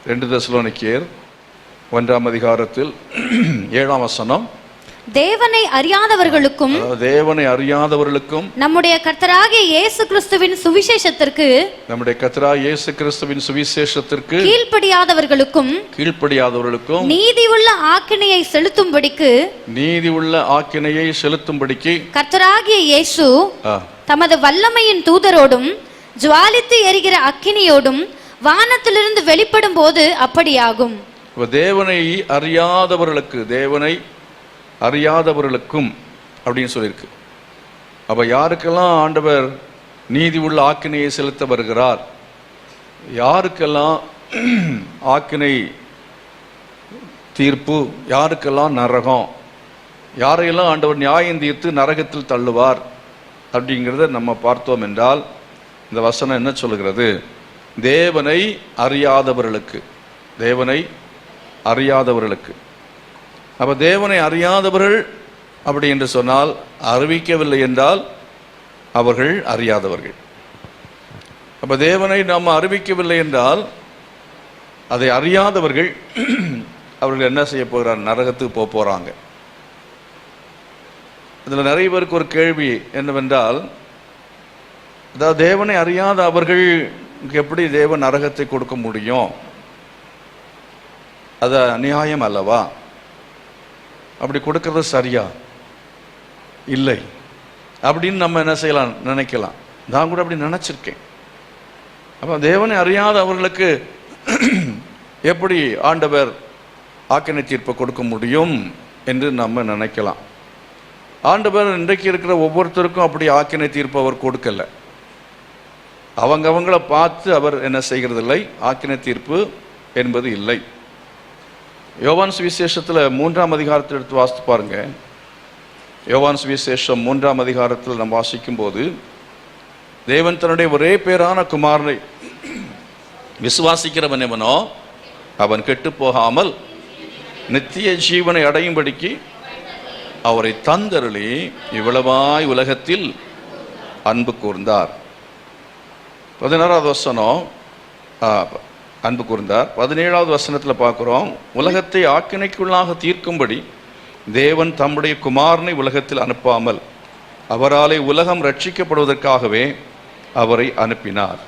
2 தெசலோனிக்கேயர் 1ஆம் அதிகாரத்தில் 7ஆம் வசனம், தேவனை அறியாதவர்களுக்கும் நம்முடைய கர்த்தராகிய இயேசு கிறிஸ்துவின் சுவிசேஷத்திற்கு கீழ்ப்படியாதவர்களுக்கும் நீதி உள்ள ஆக்கினையை செலுத்தும்படிக்கு கர்த்தராகிய இயேசு தமது வல்லமையின் தூதரோடும் ஜுவாலித்து எரிகிற அக்கினியோடும் வானத்திலிருந்து வெளிப்படும் போது அப்படியாகும். தேவனை அறியாதவர்களுக்கும் அப்படின்னு சொல்லியிருக்கு. அப்ப யாருக்கெல்லாம் ஆண்டவர் நீதி உள்ள ஆக்கினையை செலுத்த வருகிறார், யாருக்கெல்லாம் ஆக்கினை தீர்ப்பு, யாருக்கெல்லாம் நரகம், யாரையெல்லாம் ஆண்டவர் நியாயம் தீர்த்து நரகத்தில் தள்ளுவார் அப்படிங்கிறத நம்ம பார்த்தோம் என்றால், இந்த வசனம் என்ன சொல்லுகிறது? தேவனை அறியாதவர்களுக்கு. அப்போ தேவனை அறியாதவர்கள் அப்படி என்று சொன்னால், அறிவிக்கவில்லை என்றால் அவர்கள் அறியாதவர்கள். அப்போ தேவனை நாம் அறிவிக்கவில்லை என்றால் அதை அறியாதவர்கள் அவர்கள் என்ன செய்ய போகிறார்? நரகத்துக்கு போக போகிறாங்க. இதில் நிறைய பேருக்கு ஒரு கேள்வி என்னவென்றால், அதாவது தேவனை அறியாத அவர்களுக்கு எப்படி தேவன் நரகத்தை கொடுக்க முடியும்? அது அநியாயம் அல்லவா? அப்படி கொடுக்கறது சரியா? இல்லை அப்படின்னு நம்ம என்ன செய்யலாம், நினைக்கலாம். நான் கூட அப்படி நினைச்சிருக்கேன். அப்போ தேவனை அறியாத அவர்களுக்கு எப்படி ஆண்டவர் ஆக்கினை தீர்ப்பை கொடுக்க முடியும் என்று நம்ம நினைக்கலாம். ஆண்டவர் இன்றைக்கு இருக்கிற ஒவ்வொருத்தருக்கும் அப்படி ஆக்கினை தீர்ப்பு அவர் கொடுக்கல. அவங்கள பார்த்து அவர் என்ன செய்கிறதில்லை, ஆக்கினை தீர்ப்பு என்பது இல்லை. யோவான் சுவிசேஷத்தில் 3ஆம் அதிகாரத்தில் எடுத்து வாசித்து பாருங்க. யோவான் சுவிசேஷம் 3ஆம் அதிகாரத்தில் நம்ம வாசிக்கும் போது, தேவன் தன்னுடைய ஒரே பேரான குமாரனை விசுவாசிக்கிறவன் எவனோ அவன் கெட்டு போகாமல் நித்திய ஜீவனை அடையும்படிக்கு அவரை தந்தருளி இவ்வளவாய் உலகத்தில் அன்பு கூர்ந்தார். 16வது வசனம் அன்பு கூர்ந்தார். 17வது வசனத்தில் பார்க்குறோம், உலகத்தை ஆக்கினைக்குள்ளாக தீர்க்கும்படி தேவன் தம்முடைய குமாரனை உலகத்தில் அனுப்பாமல் அவராலே உலகம் ரட்சிக்கப்படுவதற்காகவே அவரை அனுப்பினார்.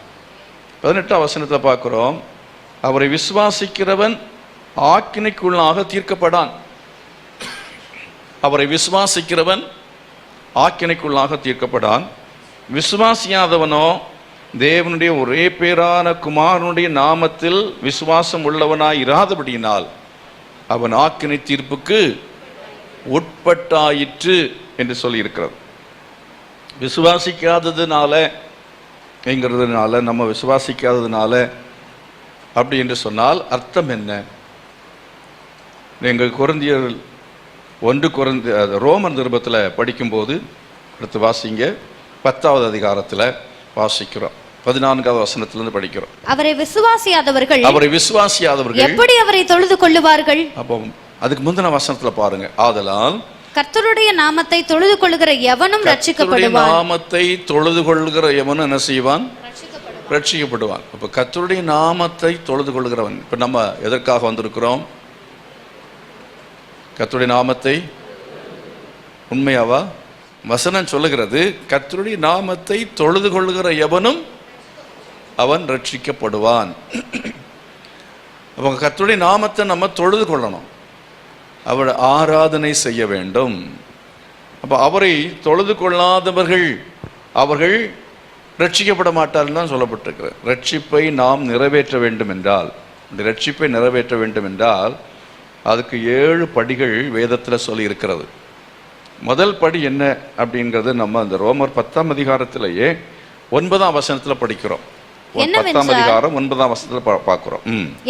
18ஆம் வசனத்தில் பார்க்குறோம், அவரை விசுவாசிக்கிறவன் ஆக்கினைக்குள்ளாக தீர்க்கப்படான். அவரை விசுவாசிக்கிறவன் ஆக்கினைக்குள்ளாக தீர்க்கப்படான். விசுவாசியாதவனோ தேவனுடைய ஒரே பேரான குமாரனுடைய நாமத்தில் விசுவாசம் உள்ளவனாய் இராதபடியினால் அவன் ஆக்கினை தீர்ப்புக்கு உட்பட்டாயிற்று என்று சொல்லி இருக்கிறது. விசுவாசிக்காததுனால நம்ம விசுவாசிக்காததுனால அப்படி என்று சொன்னால் அர்த்தம் என்ன? நீங்கள் ரோமர் நிருபத்தில் படிக்கும்போது அடுத்து வாசிங்க, 10வது அதிகாரத்தில் வாசிக்கிறோம், 14வது வசனத்திலிருந்து படிக்கிறோம். அவரை விசுவாசியாதவர்கள் எப்படி அவரை தொழுது கொள்ளுவார்கள்? அப்போ அதுக்கு முந்தின வசனத்துல பாருங்க, ஆதலால் கர்த்தருடைய நாமத்தை தொழுது கொள்ளுகிற எவனும் ரட்சிக்கப்படுவான். நாமத்தை தொழுது கொள்ளுகிற எவனும் என்ன செய்வான்? ரட்சிக்கப்படுவான். அப்ப கர்த்தருடைய நாமத்தை தொழுது கொள்ளுகிறவன். இப்ப நம்ம எதற்காக வந்திருக்கிறோம்? கர்த்தருடைய நாமத்தை, உண்மையாவா? வசனம் சொல்லுகிறது, கர்த்தருடைய நாமத்தை தொழுது கொள்ளுகிற எவனும் அவன் ரட்சிக்கப்படுவான். அவங்க கர்த்தருடைய நாமத்தை நம்ம தொழுது கொள்ளணும், அவரை ஆராதனை செய்ய வேண்டும். அப்போ அவரை தொழுது கொள்ளாதவர்கள் அவர்கள் ரட்சிக்கப்பட மாட்டார்கள் தான் சொல்லப்பட்டிருக்கிறது. ரட்சிப்பை நாம் நிறைவேற்ற வேண்டும் என்றால், இந்த ரட்சிப்பை நிறைவேற்ற வேண்டும் என்றால் அதுக்கு 7 படிகள் வேதத்தில் சொல்லி இருக்கிறது. முதல் படி என்ன அப்படிங்கிறது நம்ம அந்த ரோமர் 10ஆம் அதிகாரத்திலேயே 9ஆம் வசனத்தில் படிக்கிறோம். 10ஆம் அதிகாரம் 9ஆம் வசனத்தில் பார்க்கிறோம்.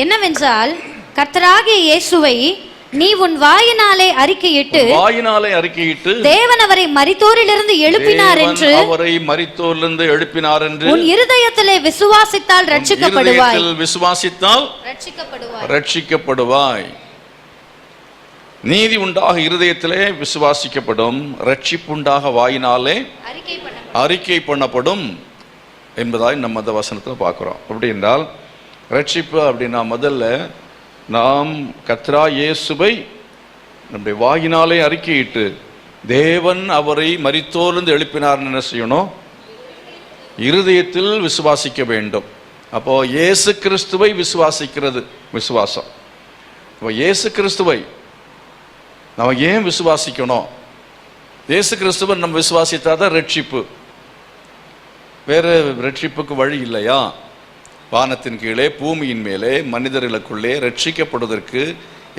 என்னவென்றால், கர்த்தராகிய இயேசுவை நீ உன் வாயினாலே அறிக்கையிட்டு தேவன் அவரை மரித்தோரிலிருந்து எழுப்பினார் என்று உன் இருதயத்திலே விசுவாசித்தால் ரட்சிக்கப்படுவாய். நீதி உண்டாக இருதயத்திலே விசுவாசிக்கப்படும், ரட்சிப்புண்டாக வாயினாலே அறிக்கை பண்ணப்படும் என்பதாய் நம்ம அந்த வசனத்தில் பார்க்கிறோம். அப்படி என்றால் ரட்சிப்பு அப்படின்னா முதல்ல நாம் கர்த்தராகிய இயேசுவை நம்முடைய வாயினாலே அறிக்கையிட்டு தேவன் அவரை மரித்தோரிலிருந்து எழுப்பினார்னு என்ன செய்யணும்? இருதயத்தில் விசுவாசிக்க வேண்டும். அப்போ இயேசு கிறிஸ்துவை விசுவாசிக்கிறது விசுவாசம். இப்போ இயேசு கிறிஸ்துவை நம்ம ஏன் விசுவாசிக்கணும்? இயேசு கிறிஸ்துவை நம்ம விசுவாசித்தாதான் ரட்சிப்பு. வேறு ரட்சிப்புக்கு வழி இல்லையா? வானத்தின் கீழே பூமியின் மேலே மனிதர்களுக்குள்ளே ரட்சிக்கப்படுவதற்கு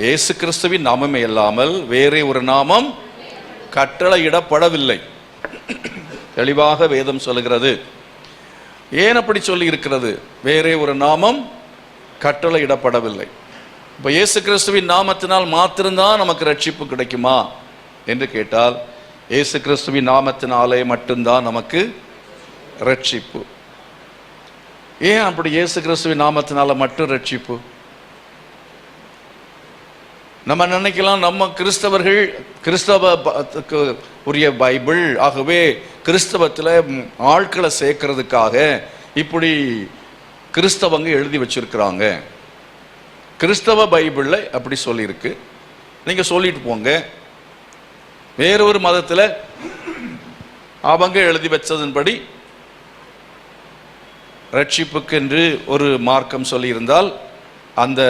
இயேசு கிறிஸ்துவின் நாமமே இல்லாமல் வேறே ஒரு நாமம் கட்டளையிடப்படவில்லை. தெளிவாக வேதம் சொல்லுகிறது. ஏன் அப்படி சொல்லி இருக்கிறது? வேறே ஒரு நாமம் கட்டளையிடப்படவில்லை. இப்போ இயேசு கிறிஸ்துவின் நாமத்தினால் மாத்திரம்தான் நமக்கு ரட்சிப்பு கிடைக்குமா என்று கேட்டால், இயேசு கிறிஸ்துவின் நாமத்தினாலே மட்டும்தான் நமக்கு ரட்சிப்பு. ஏன் அப்படி இயேசு கிறிஸ்துவின் நாமத்தினால மட்டும் ரட்சிப்பு? நம்ம நினைக்கலாம் நம்ம கிறிஸ்தவர்கள் கிறிஸ்தவத்துக்கு உரிய பைபிள், ஆகவே கிறிஸ்தவத்தில் ஆட்களை சேர்க்கறதுக்காக இப்படி கிறிஸ்தவங்க எழுதி வச்சிருக்கிறாங்க. கிறிஸ்தவ பைபிளில் அப்படி சொல்லியிருக்கு, நீங்கள் சொல்லிட்டு போங்க. வேறொரு மதத்தில் அவங்க எழுதி வச்சதன்படி ரட்சிப்புக்கென்று ஒரு மார்க்கம் சொல்லியிருந்தால் அந்த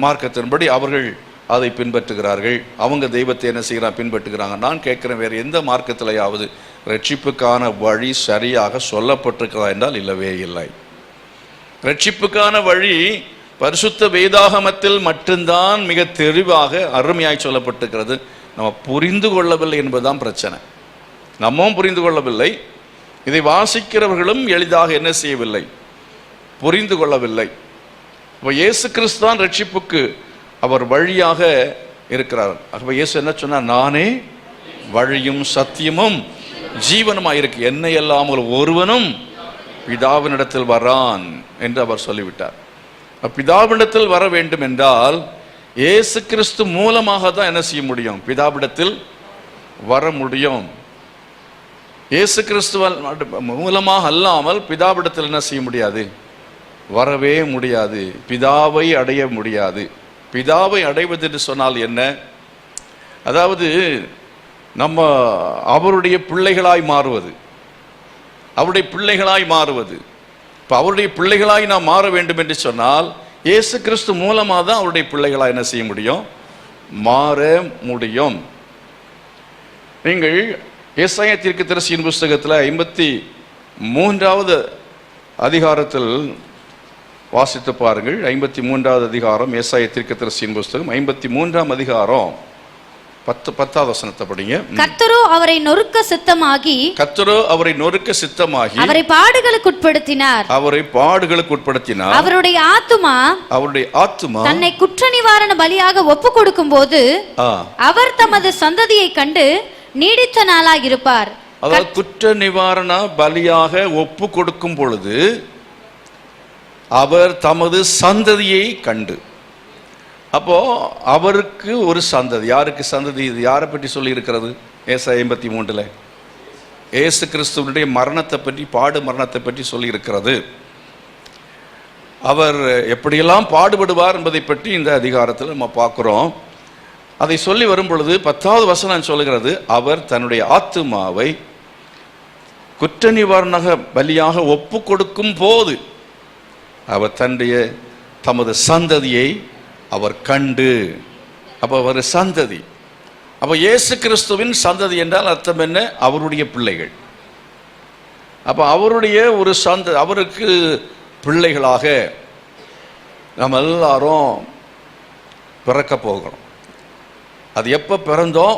மார்க்கத்தின்படி அவர்கள் அதை பின்பற்றுகிறார்கள். அவங்க தெய்வத்தை என்ன செய்கிறாங்க? பின்பற்றுகிறாங்க. நான் கேட்குறேன், வேறு எந்த மார்க்கத்திலேயாவது ரட்சிப்புக்கான வழி சரியாக சொல்லப்பட்டிருக்கிறதா என்றால் இல்லவே இல்லை. ரட்சிப்புக்கான வழி பரிசுத்த வேதாகமத்தில் மட்டும்தான் மிக தெளிவாக அருமையாய் சொல்லப்பட்டிருக்கிறது. நம்ம புரிந்து கொள்ளவில்லை என்பதுதான் பிரச்சனை. நம்மவும் புரிந்து கொள்ளவில்லை, இதை வாசிக்கிறவர்களும் எளிதாக என்ன செய்யவில்லை? புரிந்து கொள்ளவில்லை. இப்போ இயேசு கிறிஸ்து தான் ரட்சிப்புக்கு அவர் வழியாக இருக்கிறார். அப்போ இயேசு என்ன சொன்னார்? நானே வழியும் சத்தியமும் ஜீவனுமாக இருக்கு, என்னை அல்லாமல் ஒருவனும் பிதாவினிடத்தில் வரான் என்று அவர் சொல்லிவிட்டார். பிதாவினிடத்தில் வர வேண்டும் என்றால் இயேசு கிறிஸ்து மூலமாக தான் என்ன செய்ய முடியும்? பிதாவிடத்தில் வர முடியும். இயேசு கிறிஸ்துவ மூலமாக அல்லாமல் பிதாவிடத்தில் என்ன செய்ய முடியாது? வரவே முடியாது. பிதாவை அடைய முடியாது. பிதாவை அடைவது என்று சொன்னால் என்ன? அதாவது நம்ம அவருடைய பிள்ளைகளாய் மாறுவது, அவருடைய பிள்ளைகளாய் மாறுவது. இப்போ அவருடைய பிள்ளைகளாய் நாம் மாற வேண்டும் என்று சொன்னால் இயேசு கிறிஸ்து மூலமாக தான் அவருடைய பிள்ளைகளாய் என்ன செய்ய முடியும்? மாற முடியும். நீங்கள் ஏசாயா தீர்க்கதரிசியின் புஸ்தகத்தில் 53வது அதிகாரத்தில் வாசித்து பாருங்கள். 53வது அதிகாரம் ஏசாயா தீர்க்கதரிசியின் புஸ்தகம் 53ஆம் அதிகாரம் 10வது வசனத்தை படிங்க. கர்த்தரோ அவரை நொறுக்க சித்தமாகி, கர்த்தரோ அவரை நொறுக்க சித்தமாகி அவரை பாடுகளுக்கு உட்படுத்தினார், அவரை பாடுகளுக்கு உட்படுத்தினார். அவருடைய ஆத்துமா தன்னை குற்ற நிவாரண பலியாக ஒப்பு கொடுக்கும் போது அவர் தமது சந்ததியை கண்டு நீடித்த நாளாக இருப்பார். அதாவது குற்ற நிவாரண பலியாக ஒப்பு கொடுக்கும் பொழுது அவர் தமது சந்ததியை கண்டு. அப்போ அவருக்கு ஒரு சந்ததி. யாருக்கு சந்ததி? இது யாரை பற்றி சொல்லி இருக்கிறது? ஏசாயா 53 இயேசு கிறிஸ்துவனுடைய மரணத்தை பற்றி, பாடு மரணத்தை பற்றி சொல்லி இருக்கிறது. அவர் எப்படியெல்லாம் பாடுபடுவார் என்பதை பற்றி இந்த அதிகாரத்தில் நம்ம பார்க்கிறோம். அதை சொல்லி வரும் பொழுது 10வது வசனம் சொல்லுகிறது, அவர் தன்னுடைய ஆத்துமாவை குற்ற நிவாரண பலியாக ஒப்பு கொடுக்கும் போது அவர் தமது சந்ததியை அவர் கண்டு. அப்போ அவர் சந்ததி. அப்போ இயேசு கிறிஸ்துவின் சந்ததி என்றால் அர்த்தம் என்ன? அவருடைய பிள்ளைகள். அப்போ அவருடைய ஒரு அவருக்கு பிள்ளைகளாக நம்ம எல்லாரும் பிறக்க போகிறோம். அது எப்போ பிறந்தோம்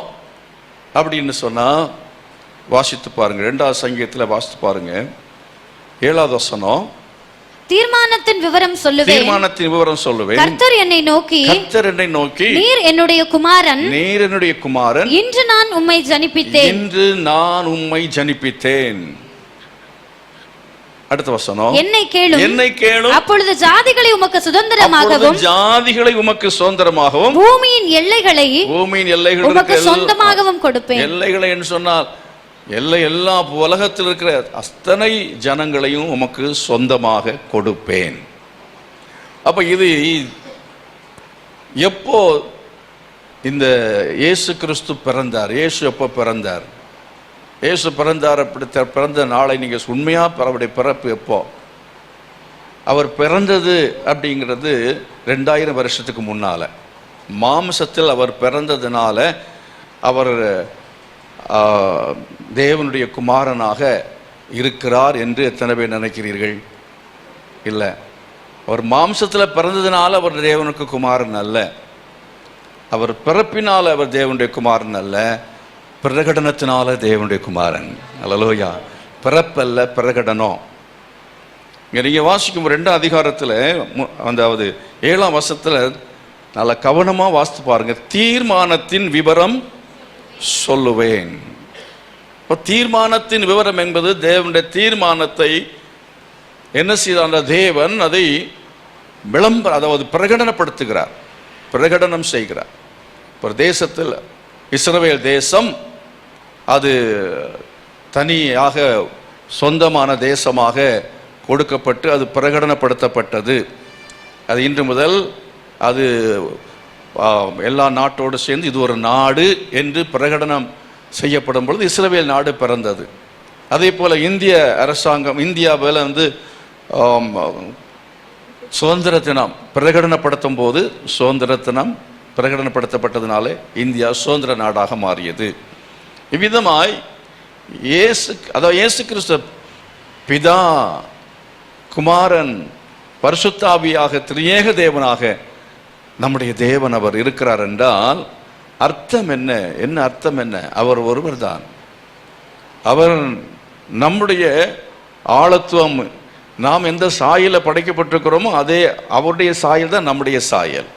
அப்படின்னு சொன்னால் வாசித்து பாருங்க. 2வது சங்கீதத்தில் வாசித்து பாருங்க. 7வது வசனம். தீர்மானத்தின் விவரம் சொல்லுவேன். கர்த்தர் என்னை நோக்கி, நீர் என்னுடைய குமாரன், இன்று நான் உம்மை ஜனிப்பித்தேன். அடுத்த வசனம். என்னை கேளும், அப்பொழுது ஜாதிகளை உமக்கு சுதந்திரமாகவும் பூமியின் எல்லைகளை உமக்கு சொந்தமாகவும் கொடுப்பேன். எல்லைகளை என்று சொன்னால் எல்லா உலகத்தில் இருக்கிற அத்தனை ஜனங்களையும் உமக்கு சொந்தமாக கொடுப்பேன். அப்ப இது எப்போ இந்த இயேசு கிறிஸ்து பிறந்தார்? இயேசு எப்போ பிறந்தார்? இயேசு பிறந்தார். அப்படி பிறந்த நாளை நீங்கள் உண்மையாக அவருடைய பிறப்பு எப்போ? அவர் பிறந்தது அப்படிங்கிறது 2000 வருஷத்துக்கு முன்னால் மாம்சத்தில் அவர் பிறந்ததுனால அவர் தேவனுடைய குமாரனாக இருக்கிறார் என்று எத்தனை பேர் நினைக்கிறீர்கள்? இல்லை, அவர் மாம்சத்தில் பிறந்ததுனால அவர் தேவனுக்கு குமாரன் அல்ல. அவர் பிறப்பினால் அவர் தேவனுடைய குமாரன் அல்ல, பிரகடனத்தினால தேவனுடைய குமாரன். அல்லேலூயா. பிறப்பல்ல, பிரகடனம். இங்கே நீங்கள் வாசிக்கும் 2 அதிகாரத்தில் அதாவது 7ஆம் வசனத்தில் நல்ல கவனமாக வாசித்து பாருங்க. தீர்மானத்தின் விவரம் சொல்லுவேன். இப்போ தீர்மானத்தின் விவரம் என்பது தேவனுடைய தீர்மானத்தை என்ன செய்த தேவன் அதை அதாவது பிரகடனப்படுத்துகிறார், பிரகடனம் செய்கிறார். ஒரு தேசத்தில் இஸ்ரவேல் தேசம் அது தனியாக சொந்தமான தேசமாக கொடுக்கப்பட்டு அது பிரகடனப்படுத்தப்பட்டது. அது இன்று முதல் அது எல்லா நாட்டோடு சேர்ந்து இது ஒரு நாடு என்று பிரகடனம் செய்யப்படும் பொழுது இஸ்ரவேல் நாடு பிறந்தது. அதே போல் இந்திய அரசாங்கம் இந்தியாவில் சுதந்திர தினம் பிரகடனப்படுத்தும் போது சுதந்திர தினம் பிரகடனப்படுத்தப்பட்டதுனால இந்தியா சுதந்திர நாடாக மாறியது. இவ்விதமாய் இயேசு கிறிஸ்து பிதா, குமாரன், பரிசுத்த ஆவியாக திரியேக தேவனாக நம்முடைய தேவன் அவர் இருக்கிறார் என்றால் அர்த்தம் என்ன? என்ன அர்த்தம் என்ன? அவர் ஒருவர் தான். அவர் நம்முடைய ஆழத்துவம், நாம் எந்த சாயல படைக்கப்பட்டிருக்கிறோமோ அதே அவருடைய சாயல் தான் நம்முடைய சாயல்.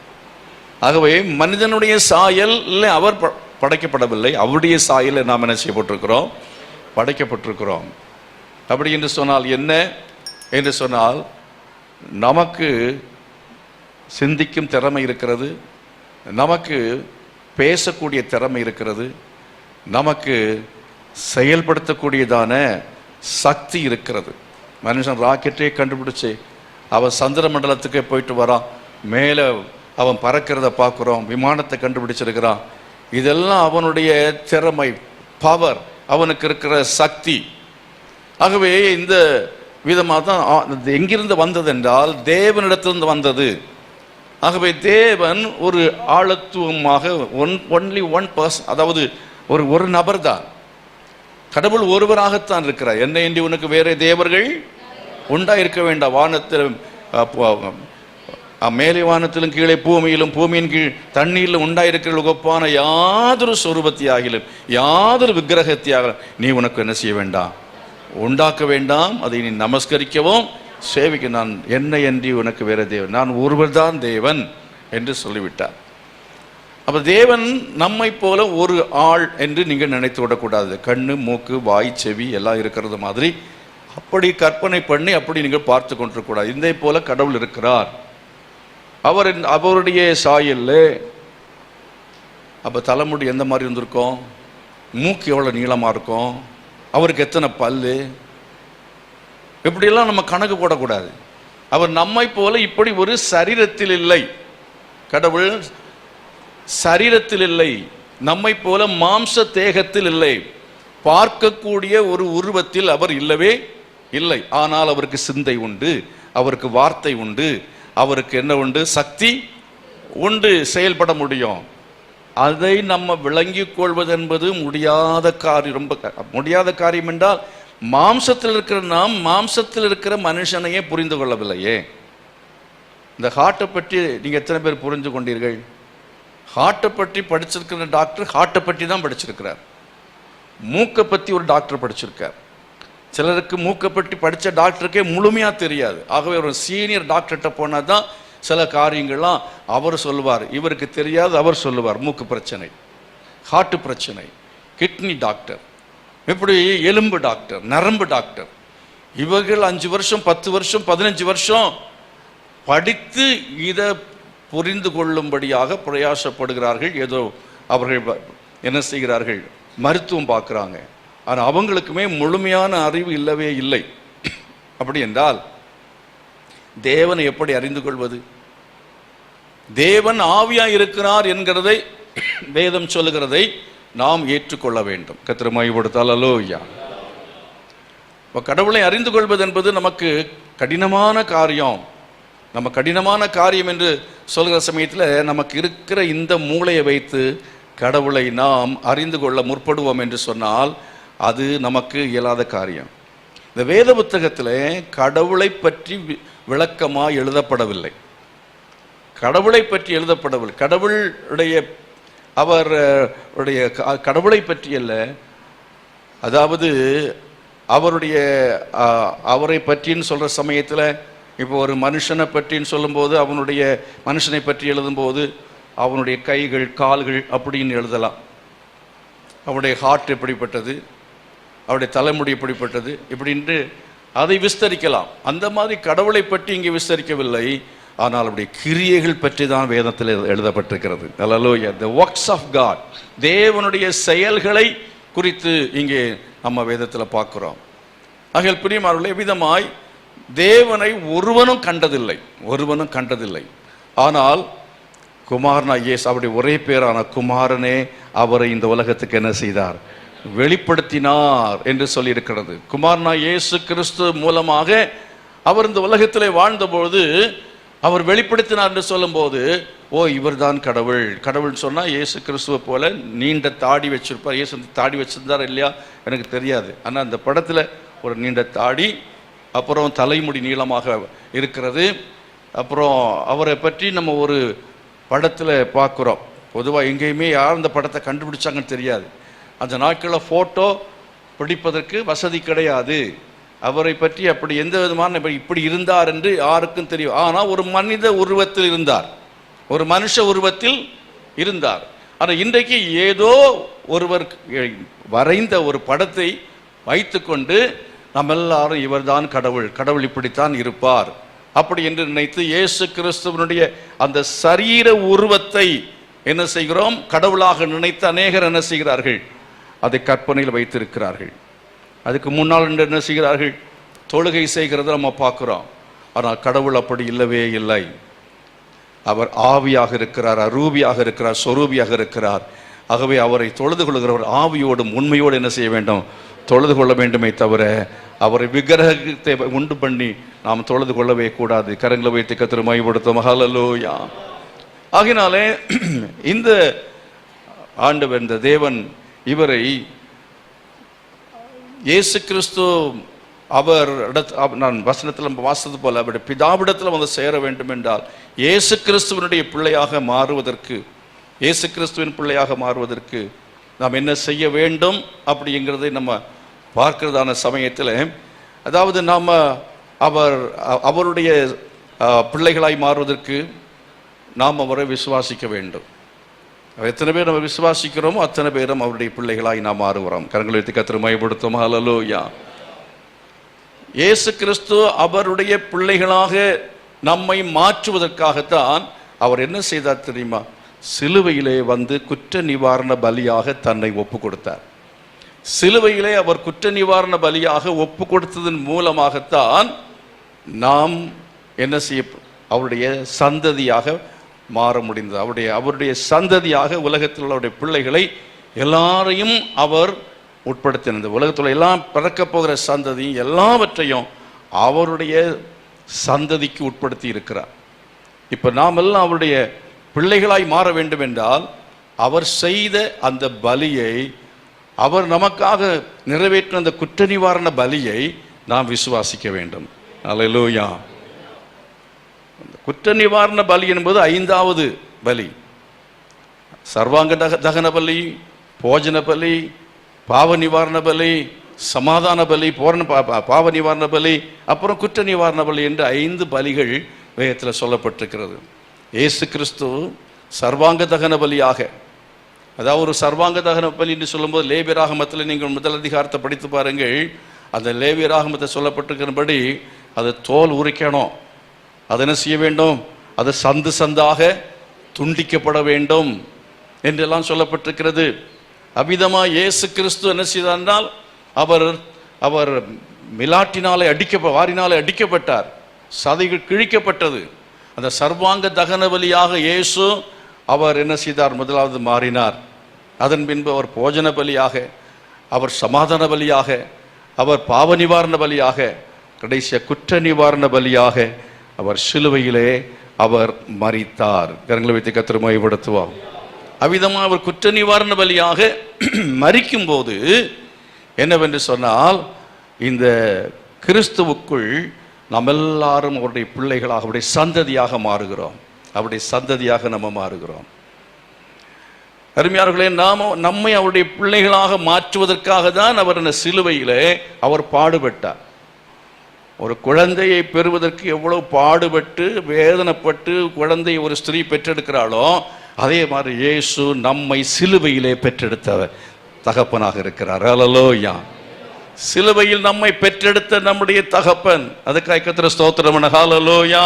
ஆகவே மனிதனுடைய சாயல் அவர் படைக்கப்படவில்லை, அவருடைய சாயலில் நாம் என்ன செய்யப்பட்டிருக்கிறோம்? படைக்கப்பட்டிருக்கிறோம். அப்படி என்று சொன்னால் என்ன என்று சொன்னால் நமக்கு சிந்திக்கும் திறமை இருக்கிறது, நமக்கு பேசக்கூடிய திறமை இருக்கிறது, நமக்கு செயல்படுத்தக்கூடியதான சக்தி இருக்கிறது. மனுஷன் ராக்கெட்டே கண்டுபிடிச்சு அவன் சந்திர மண்டலத்துக்கே போயிட்டு வரான், மேலே அவன் பறக்கிறத பார்க்குறோம், விமானத்தை கண்டுபிடிச்சிருக்கிறான். இதெல்லாம் அவனுடைய திறமை, பவர், அவனுக்கு இருக்கிற சக்தி. ஆகவே இந்த விதமாக தான் எங்கிருந்து வந்தது என்றால் தேவனிடத்திலிருந்து வந்தது. ஆகவே தேவன் ஒரு ஆழத்துவமாக ஒன்லி ஒன் பர்சன், அதாவது ஒரு நபர் தான். கடவுள் ஒருவராகத்தான் இருக்கிறார். என்ன என்று உனக்கு வேற தேவர்கள் உண்டாயிருக்க வேண்டாம். வானத்தில் மேலே வானத்திலும் கீழே பூமியிலும் பூமியின் கீழ் தண்ணீரிலும் உண்டாயிருக்கிற உகப்பான யாதொரு சொரூபத்தியாகிலும் யாதொரு விக்கிரகத்தியாக நீ உனக்கு என்ன செய்ய வேண்டாம், உண்டாக்க வேண்டாம். அதை நீ நமஸ்கரிக்கவும் சேவிக்க. நான் என்ன என்று உனக்கு வேற தேவன், நான் ஒருவர் தான் தேவன் என்று சொல்லிவிட்டார். அப்போ தேவன் நம்மை போல ஒரு ஆள் என்று நீங்கள் நினைத்து விடக்கூடாது. கண்ணு, மூக்கு, வாய், செவி எல்லாம் இருக்கிறது மாதிரி அப்படி கற்பனை பண்ணி அப்படி நீங்கள் பார்த்து கொண்டிருக்கூடாது. இதே போல கடவுள் இருக்கிறார். அவருடைய சாயல்ல அப்போ தலைமுடி எந்த மாதிரி இருந்திருக்கும், மூக்கு எவ்வளோ நீளமாக இருக்கும், அவருக்கு எத்தனை பல்லு, இப்படியெல்லாம் நம்ம கணக்கு போடக்கூடாது. அவர் நம்மை போல இப்படி ஒரு சரீரத்தில் இல்லை. கடவுள் சரீரத்தில் இல்லை, நம்மை போல மாம்ச தேகத்தில் இல்லை, பார்க்கக்கூடிய ஒரு உருவத்தில் அவர் இல்லவே இல்லை. ஆனால் அவருக்கு சிந்தை உண்டு, அவருக்கு வார்த்தை உண்டு, அவருக்கு என்ன உண்டு, சக்தி உண்டு, செயல்பட முடியும். அதை நம்ம விளங்கிக் கொள்வது என்பது முடியாத காரியம், ரொம்ப முடியாத காரியம். என்றால் மாம்சத்தில் இருக்கிற நாம் மாம்சத்தில் இருக்கிற மனுஷனையே புரிந்து கொள்ளவில்லையே. இந்த ஹார்ட்டை பற்றி நீங்கள் எத்தனை பேர் புரிந்து கொண்டீர்கள்? ஹார்ட்டை பற்றி படிச்சிருக்கிற டாக்டர் ஹார்ட்டை பற்றி தான் படிச்சிருக்கிறார். மூக்கை பற்றி ஒரு டாக்டர் படிச்சிருக்கார். சிலருக்கு மூக்கை பற்றி படித்த டாக்டருக்கே முழுமையாக தெரியாது. ஆகவே ஒரு சீனியர் டாக்டர்கிட்ட போனால் தான் சில காரியங்கள்லாம் அவர் சொல்லுவார், இவருக்கு தெரியாது அவர் சொல்லுவார். மூக்கு பிரச்சனை, ஹார்ட் பிரச்சனை, கிட்னி டாக்டர், இப்படி எலும்பு டாக்டர், நரம்பு டாக்டர், இவர்கள் 5 வருஷம் 10 வருஷம் 15 வருஷம் படித்து இதை புரிந்து கொள்ளும்படியாக பிரயாசப்படுகிறார்கள். ஏதோ அவர்கள் என்ன செய்கிறார்கள், மருத்துவம் பார்க்குறாங்க. ஆனால் அவங்களுக்குமே முழுமையான அறிவு இல்லவே இல்லை. அப்படி என்றால் தேவனை எப்படி அறிந்து கொள்வது? தேவன் ஆவியாய் இருக்கிறார் என்கிறதை வேதம் சொல்லுகிறதை நாம் ஏற்றுக்கொள்ள வேண்டும். கர்த்தர் மகிமைப்படுத்தால். அல்லேலூயா. கடவுளை அறிந்து கொள்வது என்பது நமக்கு கடினமான காரியம். நம்ம கடினமான காரியம் என்று சொல்கிற சமயத்தில் நமக்கு இருக்கிற இந்த மூளையை வைத்து கடவுளை நாம் அறிந்து கொள்ள முற்படுவோம் என்று சொன்னால் அது நமக்கு இயலாத காரியம். இந்த வேத புத்தகத்தில் கடவுளை பற்றி விளக்கமாக எழுதப்படவில்லை. கடவுளை பற்றி எழுதப்படவில்லை. அவருடைய கடவுளை பற்றி அல்ல, அதாவது அவரை பற்றின்னு சொல்கிற சமயத்தில் இப்போ ஒரு மனுஷனை பற்றின்னு சொல்லும்போது அவனுடைய மனுஷனை பற்றி எழுதும்போது அவனுடைய கைகள் கால்கள் அப்படின்னு எழுதலாம். அவனுடைய ஹார்ட் எப்படிப்பட்டது, அவருடைய தலைமுடி எப்படிப்பட்டது இப்படின்ட்டு அதை விஸ்தரிக்கலாம். அந்த மாதிரி கடவுளை பற்றி இங்கே விஸ்தரிக்கவில்லை. ஆனால் அவருடைய கிரியைகள் பற்றி தான் வேதத்தில் எழுதப்பட்டிருக்கிறது. அல்லேலூயா. the works of God, தேவனுடைய செயல்களை குறித்து இங்கே நம்ம வேதத்தில் பார்க்கிறோம். ஆகையால் பிரியமானவர்களே, விதமாய் தேவனை ஒருவனும் கண்டதில்லை. ஆனால் குமாரனா இயேசு, அவருடைய ஒரே பேரான குமாரனே அவரை இந்த உலகத்துக்கு என்ன செய்தார்? வெளிப்படுத்தினார் என்று சொல்லி இருக்கிறது. குமாரனா இயேசு கிறிஸ்து மூலமாக அவர் இந்த உலகத்திலே வாழ்ந்தபோது அவர் வெளிப்படுத்தினார் என்று சொல்லும்போது, ஓ இவர் தான் கடவுள். கடவுள் சொன்னால் இயேசு கிறிஸ்துவை போல நீண்ட தாடி வச்சிருப்பார். இயேசு தாடி வச்சிருந்தார் இல்லையா எனக்கு தெரியாது. ஆனால் அந்த படத்தில் ஒரு நீண்ட தாடி, அப்புறம் தலைமுடி நீளமாக இருக்கிறது. அப்புறம் அவரை பற்றி நம்ம ஒரு படத்தில் பார்க்குறோம். பொதுவாக எங்கேயுமே யார் அந்த படத்தை கண்டுபிடிச்சாங்கன்னு தெரியாது. அந்த நாட்களில் ஃபோட்டோ பிடிப்பதற்கு வசதி கிடையாது. அவரை பற்றி அப்படி எந்த விதமான இப்படி இருந்தார் என்று யாருக்கும் தெரியும். ஆனால் ஒரு மனித உருவத்தில் இருந்தார், ஒரு மனுஷ உருவத்தில் இருந்தார். ஆனால் இன்றைக்கு ஏதோ ஒருவர் வரைந்த ஒரு படத்தை வைத்துக்கொண்டு நம்ம எல்லாரும் இவர்தான் கடவுள், கடவுள் இப்படித்தான் இருப்பார் அப்படி என்று நினைத்து இயேசு கிறிஸ்துவனுடைய அந்த சரீர உருவத்தை என்ன செய்கிறோம்? கடவுளாக நினைத்து அநேகர் என்ன செய்கிறார்கள்? அதை கற்பனையில் வைத்திருக்கிறார்கள். அதுக்கு முன்னால் என்ன செய்கிறார்கள்? தொழுகை செய்கிறத நம்ம பார்க்குறோம். ஆனால் கடவுள் அப்படி இல்லவே இல்லை. அவர் ஆவியாக இருக்கிறார், அரூபியாக இருக்கிறார், சொரூபியாக இருக்கிறார். ஆகவே அவரை தொழுது கொள்கிறவர் ஆவியோடும் உண்மையோடு என்ன செய்ய வேண்டும்? தொழுது கொள்ள வேண்டுமே தவிர அவரை விக்கிரகத்தை உண்டு பண்ணி நாம் தொழுது கொள்ளவே கூடாது. கரங்களை வைத்து கர்த்தரை மகிமைப்படுத்தும். ஹல்லேலூயா. ஆகினாலே இந்த ஆண்டவர், இந்த தேவன் இவரை இயேசு கிறிஸ்து நான் வசனத்தில் வாசித்தது போல அவருடைய பிதாவிடத்தில் வந்து சேர வேண்டும் என்றால் இயேசு கிறிஸ்துவனுடைய பிள்ளையாக மாறுவதற்கு, இயேசு கிறிஸ்துவின் பிள்ளையாக மாறுவதற்கு நாம் என்ன செய்ய வேண்டும் அப்படிங்கிறதை நம்ம பார்க்கிறதான சமயத்தில், அதாவது நாம் அவருடைய பிள்ளைகளாய் மாறுவதற்கு நாம் அவரை விசுவாசிக்க வேண்டும். எத்தனை பேர் நம்ம விசுவாசிக்கிறோமோ அத்தனை பேரும் அவருடைய பிள்ளைகளாய் நாம் மாறுகிறோம். கரங்களை வைத்து கர்த்தரை மகிமைப்படுத்தும். ஹல்லேலூயா. இயேசு கிறிஸ்து அவருடைய பிள்ளைகளாக நம்மை மாற்றுவதற்காகத்தான் அவர் என்ன செய்தார் தெரியுமா? சிலுவையிலே வந்து குற்ற நிவாரண பலியாக தன்னை ஒப்பு கொடுத்தார். சிலுவையிலே அவர் குற்ற நிவாரண பலியாக ஒப்பு கொடுத்ததன் மூலமாகத்தான் நாம் என்ன செய்ய, அவருடைய சந்ததியாக மாற முடிந்தது. அவருடைய சந்ததியாக உலகத்தில் உள்ள அவருடைய பிள்ளைகளை எல்லாரையும் அவர் உட்படுத்தினது. உலகத்தில் எல்லாம் பிறக்கப் போகிற சந்ததி எல்லாவற்றையும் அவருடைய சந்ததிக்கு உட்படுத்தி இருக்கிறார். இப்போ நாம் எல்லாம் அவருடைய பிள்ளைகளாய் மாற வேண்டும் என்றால் அவர் செய்த அந்த பலியை, அவர் நமக்காக நிறைவேற்றின அந்த குற்ற நிவாரண பலியை நாம் விசுவாசிக்க வேண்டும். அல்லேலூயா. குற்ற நிவாரண பலி என்பது 5வது பலி. சர்வாங்க தகன பலி, போஜன பலி, பாவ நிவாரண பலி, சமாதான பலி, பாவ நிவாரண பலி, அப்புறம் குற்ற நிவாரண பலி என்று 5 பலிகள் வேதத்தில் சொல்லப்பட்டிருக்கிறது. இயேசு கிறிஸ்து சர்வாங்க தகன பலியாக, அதாவது ஒரு சர்வாங்க தகன பலி என்று சொல்லும்போது லேவியராகமத்தில் நீங்கள் முதல் அதிகாரத்தை படித்து பாருங்கள். அந்த லேவியராகமத்தை சொல்லப்பட்டிருக்கிறபடி அது தோல் உரிக்கணும், அது என்ன செய்ய வேண்டும்? அது சந்து சந்தாக துண்டிக்கப்பட வேண்டும் என்றெல்லாம் சொல்லப்பட்டிருக்கிறது. அவ்விதமாக இயேசு கிறிஸ்து என்ன செய்தார்? அவர் மிலாட்டினாலே வாரினாலே அடிக்கப்பட்டார். சதைகள் கிழிக்கப்பட்டது. அந்த சர்வாங்க தகன பலியாக இயேசு அவர் என்ன செய்தார்? முதலாவது மாறினார். அதன் பின்பு அவர் போஜன பலியாக, அவர் சமாதான பலியாக, அவர் பாவ நிவாரண பலியாக, கடைசிய குற்ற நிவாரண பலியாக அவர் சிலுவையிலே அவர் மரித்தார். கரங்களை வைத்து கர்த்தரை மகிமைப்படுத்துவோம். அவ்விதமாக அவர் குற்ற நிவாரண பலியாக மரிக்கும் போது என்னவென்று சொன்னால், இந்த கிறிஸ்துவுக்குள் நாம் எல்லாரும் அவருடைய பிள்ளைகளாக, அவருடைய சந்ததியாக மாறுகிறோம். அவருடைய சந்ததியாக நம்ம மாறுகிறோம். அருமையானவர்களே, நம்மை அவருடைய பிள்ளைகளாக மாற்றுவதற்காக தான் அவர் அந்த சிலுவையிலே அவர் பாடுபட்டார். ஒரு குழந்தையை பெறுவதற்கு எவ்வளவு பாடுபட்டு வேதனைப்பட்டு குழந்தையை ஒரு ஸ்திரீ பெற்றெடுக்கிறாளோ, அதே மாதிரி இயேசு நம்மை சிலுவையிலே பெற்றெடுத்தவர் தகப்பனாக இருக்கிறார். அல்லேலூயா. சிலுவையில் நம்மை பெற்றெடுத்த நம்முடைய தகப்பன். அதுக்காக கர்த்தரை ஸ்தோத்திரம். அல்லேலூயா.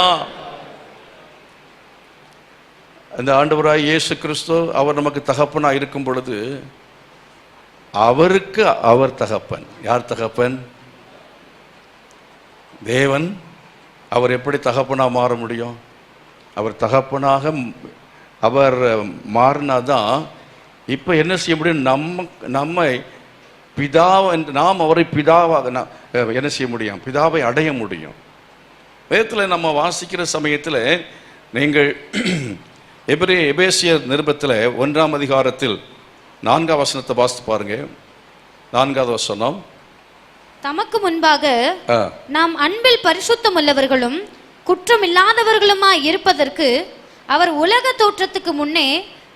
அந்த ஆண்டவராய் இயேசு கிறிஸ்து அவர் நமக்கு தகப்பனா இருக்கும் பொழுது அவருக்கு அவர் தகப்பன். யார் தகப்பன்? தேவன். அவர் எப்படி தகப்பனா மாற முடியும்? அவர் தகப்பனாக அவர் மாறினாதான் இப்போ என்ன செய்ய முடியும்? நம்மை நாம் அவரை பிதாவாக என்ன செய்ய முடியும்? பிதாவை அடைய முடியும். வேதத்தில் நம்ம வாசிக்கிற சமயத்தில் நீங்கள் எபேசியர் நிருபத்தில் 1ஆம் அதிகாரத்தில் 4ஆம் வசனத்தை வாசித்து பாருங்க. 4ஆவது வசனம். தமக்கு முன்பாக நாம் அன்பில் பரிசுத்தம் உள்ளவர்களும் குற்றமில்லாதவர்களுமாய் இருப்பதற்கு அவர் உலக தோற்றத்துக்கு முன்னே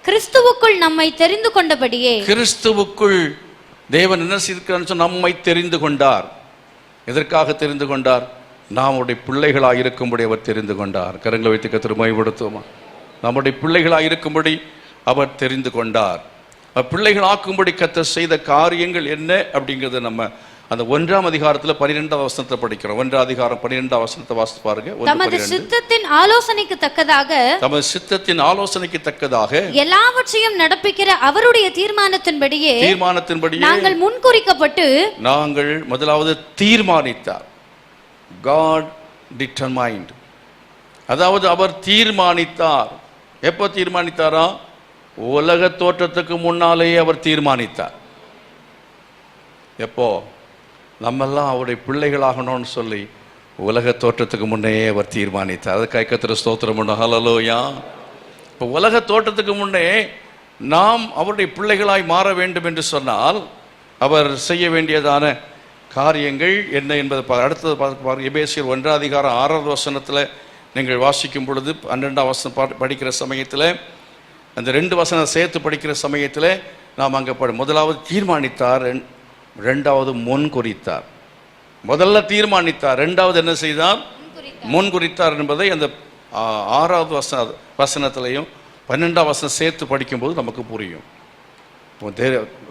கிறிஸ்துவுக்குள் நம்மை தெரிந்து கொண்டபடியே. கிறிஸ்துவுக்குள் தேவன் என்ன செய்திருக்கிறார்? நம்மை தெரிந்து கொண்டார். எதற்காக தெரிந்து கொண்டார்? நாம் அவருடைய பிள்ளைகளாக இருக்கும்படி அவர் தெரிந்து கொண்டார். கரங்களை வைத்து கர்த்தரை மகிமைப்படுத்துவோமா? நம்முடைய பிள்ளைகளாக இருக்கும்படி அவர் தெரிந்து கொண்டார். பிள்ளைகள் ஆக்கும்படி கர்த்தர் செய்த காரியங்கள் என்ன அப்படிங்கிறத நம்ம அந்த 1ஆம் அதிகாரத்தில் 12ஆம் வசனத்தை படிக்கிறோம். 1ஆம் அதிகாரம் 12ஆம் வசனத்தை வாசித்து பாருங்க. தமது சித்தத்தின் ஆலோசனைக்கு தக்கதாக, தமது சித்தத்தின் ஆலோசனைக்கு தக்கதாக எல்லாவற்றையும் நடப்பிக்கிற அவருடைய தீர்மானத்தின்படியே நாங்கள் முன்குறிக்கப்பட்டு, நாங்கள் முதலாவது தீர்மானித்தார். God determined. அதாவது அவர் தீர்மானித்தார். எப்போ தீர்மானித்தாரா? உலக தோற்றத்துக்கு முன்னாலேயே அவர் தீர்மானித்தார். எப்போ? நம்மெல்லாம் அவருடைய பிள்ளைகளாகணும்னு சொல்லி உலக தோற்றத்துக்கு முன்னே அவர் தீர்மானித்தார். அதுக்காக கர்த்தரை ஸ்தோத்திரம் பண்ணுவோம். ஹல்லேலூயா. இப்போ உலக தோற்றத்துக்கு முன்னே நாம் அவருடைய பிள்ளைகளாய் மாற வேண்டும் என்று சொன்னால் அவர் செய்ய வேண்டியதான காரியங்கள் என்ன என்பதை அடுத்தது பாருங்க. எபேசியர் 1ஆம் அதிகாரம் 6ஆவது வசனத்தில் நீங்கள் வாசிக்கும் பொழுது 12ஆம் வசனம் படிக்கிற சமயத்தில் அந்த 2 வசனம் சேர்த்து படிக்கிற சமயத்தில் நாம் அங்கே முதலாவது தீர்மானித்தார், 2வது முன் குறித்தார். முதல்ல தீர்மானித்தார், 2வது என்ன செய்தார்? முன் குறித்தார் என்பதை அந்த 6ஆவது வசனத்திலையும் 12ஆம் வசனம் சேர்த்து படிக்கும்போது நமக்கு புரியும்.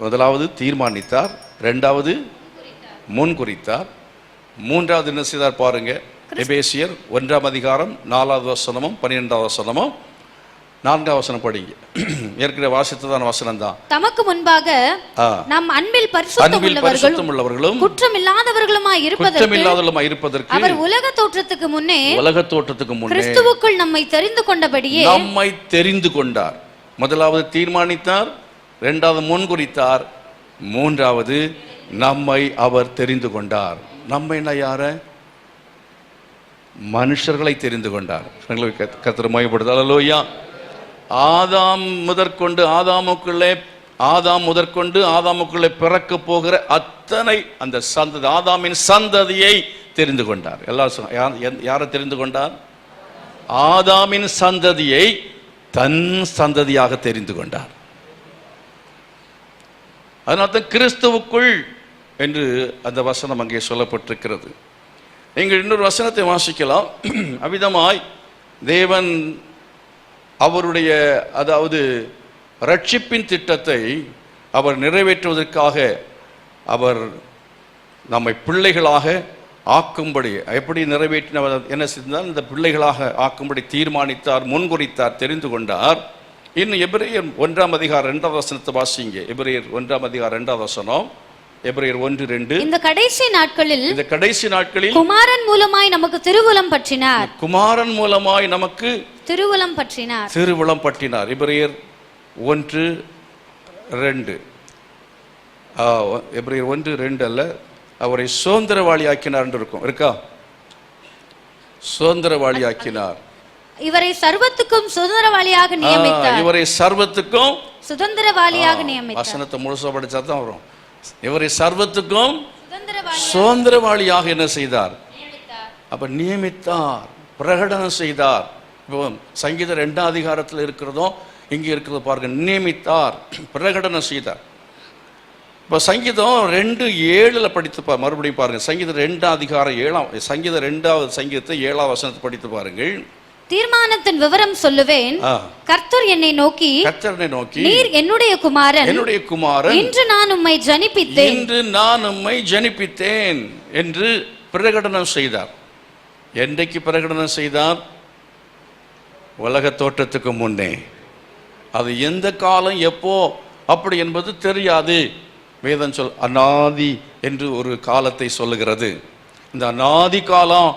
முதலாவது தீர்மானித்தார், 2வது முன் குறித்தார், 3வது என்ன செய்தார் பாருங்க. எபேசியர் 1ஆம் அதிகாரம் 4ஆவது வசனமும் 12ஆவது வசனமும் 4ஆம் வசனம் படிங்க. ஏற்கனவே வாசித்ததான வசனம் தான். தமக்கு முன்பாக நாம் அன்பில் பரிசுத்தம் உள்ளவர்களும் குற்றமில்லாதவர்களுமாய் இருப்பதற்கு அவர் உலக தோற்றத்துக்கு முன்னே கிறிஸ்துவுக்குள் நம்மை தெரிந்து கொண்டபடியே நம்மை தெரிந்து கொண்டார். முதலாவது தீர்மானித்தார், 2வது முன்குறித்தார், 3வது நம்மை அவர் தெரிந்து கொண்டார். நம்மை யார? மனுஷர்களை தெரிந்து கொண்டார். கர்த்தரை மகிமைப்படுத்து. அல்லேலூயா. ஆதாம் முதற்கொண்டு ஆதாமுக்குள்ளே பிறக்க போகிற அத்தனை அந்த சந்ததி, ஆதாமின் சந்ததியை தெரிந்து கொண்டார். எல்லாரும் யாரை தெரிந்து கொண்டார்? ஆதாமின் சந்ததியை தன் சந்ததியாக தெரிந்து கொண்டார். அதனால்தான் கிறிஸ்துவுக்குள் என்று அந்த வசனம் அங்கே சொல்லப்பட்டிருக்கிறது. நீங்கள் இன்னொரு வசனத்தை வாசிக்கலாம். அவ்விதமாய் தேவன் அவருடைய அதாவது ரட்சிப்பின் திட்டத்தை அவர் நிறைவேற்றுவதற்காக அவர் நம்மை பிள்ளைகளாக ஆக்கும்படி எப்படி நிறைவேற்றினவர் என்ன செய்தால் இந்த பிள்ளைகளாக ஆக்கும்படி தீர்மானித்தார், முன்குறித்தார், தெரிந்து கொண்டார். இன்னும் எபிரேயர் 1ஆம் அதிகாரம் 2ஆவது வசனத்தை வாசிங்க. எபிரேயர் 1ஆம் அதிகாரம் 2ஆவது வசனம். எபிரேயர் 1:2. இந்த கடைசி நாட்களில் குமாரன் மூலமாய் நமக்கு திருவுளம் பற்றினார். குமாரன் மூலமாய் நமக்கு திருவுளம் பற்றினார். எபிரேயர் 1:2. எபிரேயர் 1:2 அல்ல, அவரை சுதந்திரவாளியாக்கினார் என்று இருக்கும். இருக்கா? சுதந்திரவாளியாக்கினார். இவரை சர்வத்துக்கும் சுதந்திரவாளியாக நியமித்தார். இவரை சர்வத்துக்கும் சுதந்திரவாளியாக நியமித்தார். வசனத்தை முழுசா படிச்சா தான் வரும். இவரை சர்வத்துக்கும் சுதந்திரவாளியாக என்ன செய்தார்? அப்ப நியமித்தார், பிரகடனம் செய்தார். இப்போ சங்கீதம் 2ஆம் அதிகாரத்தில் இருக்கிறதும் இங்க இருக்கிறது பாருங்க. நியமித்தார், பிரகடனம் செய்தார். இப்போ சங்கீதம் 2:7 படித்து மறுபடியும் பாருங்க. சங்கீதம் 2ஆம் அதிகாரம் 7ஆம் சங்கீதம் 2வது சங்கீதத்தை 7ஆம் வசனத்தை படித்து பாருங்கள். தீர்மானத்தின் விவரம் சொல்லுவேன். கர்த்தர் என்னை நோக்கி நீர் என்னுடைய குமாரன், இன்று நான் உம்மை ஜனிப்பித்தேன் என்று பிரகடனம் செய்தார். என்றைக்கு பிரகடனம் செய்தார்? உலக தோற்றத்துக்கு முன்னே. அது எந்த காலம் எப்போ அப்படி என்பது தெரியாது. வேதம் அநாதி என்று ஒரு காலத்தை சொல்லுகிறது. இந்த அநாதி காலம்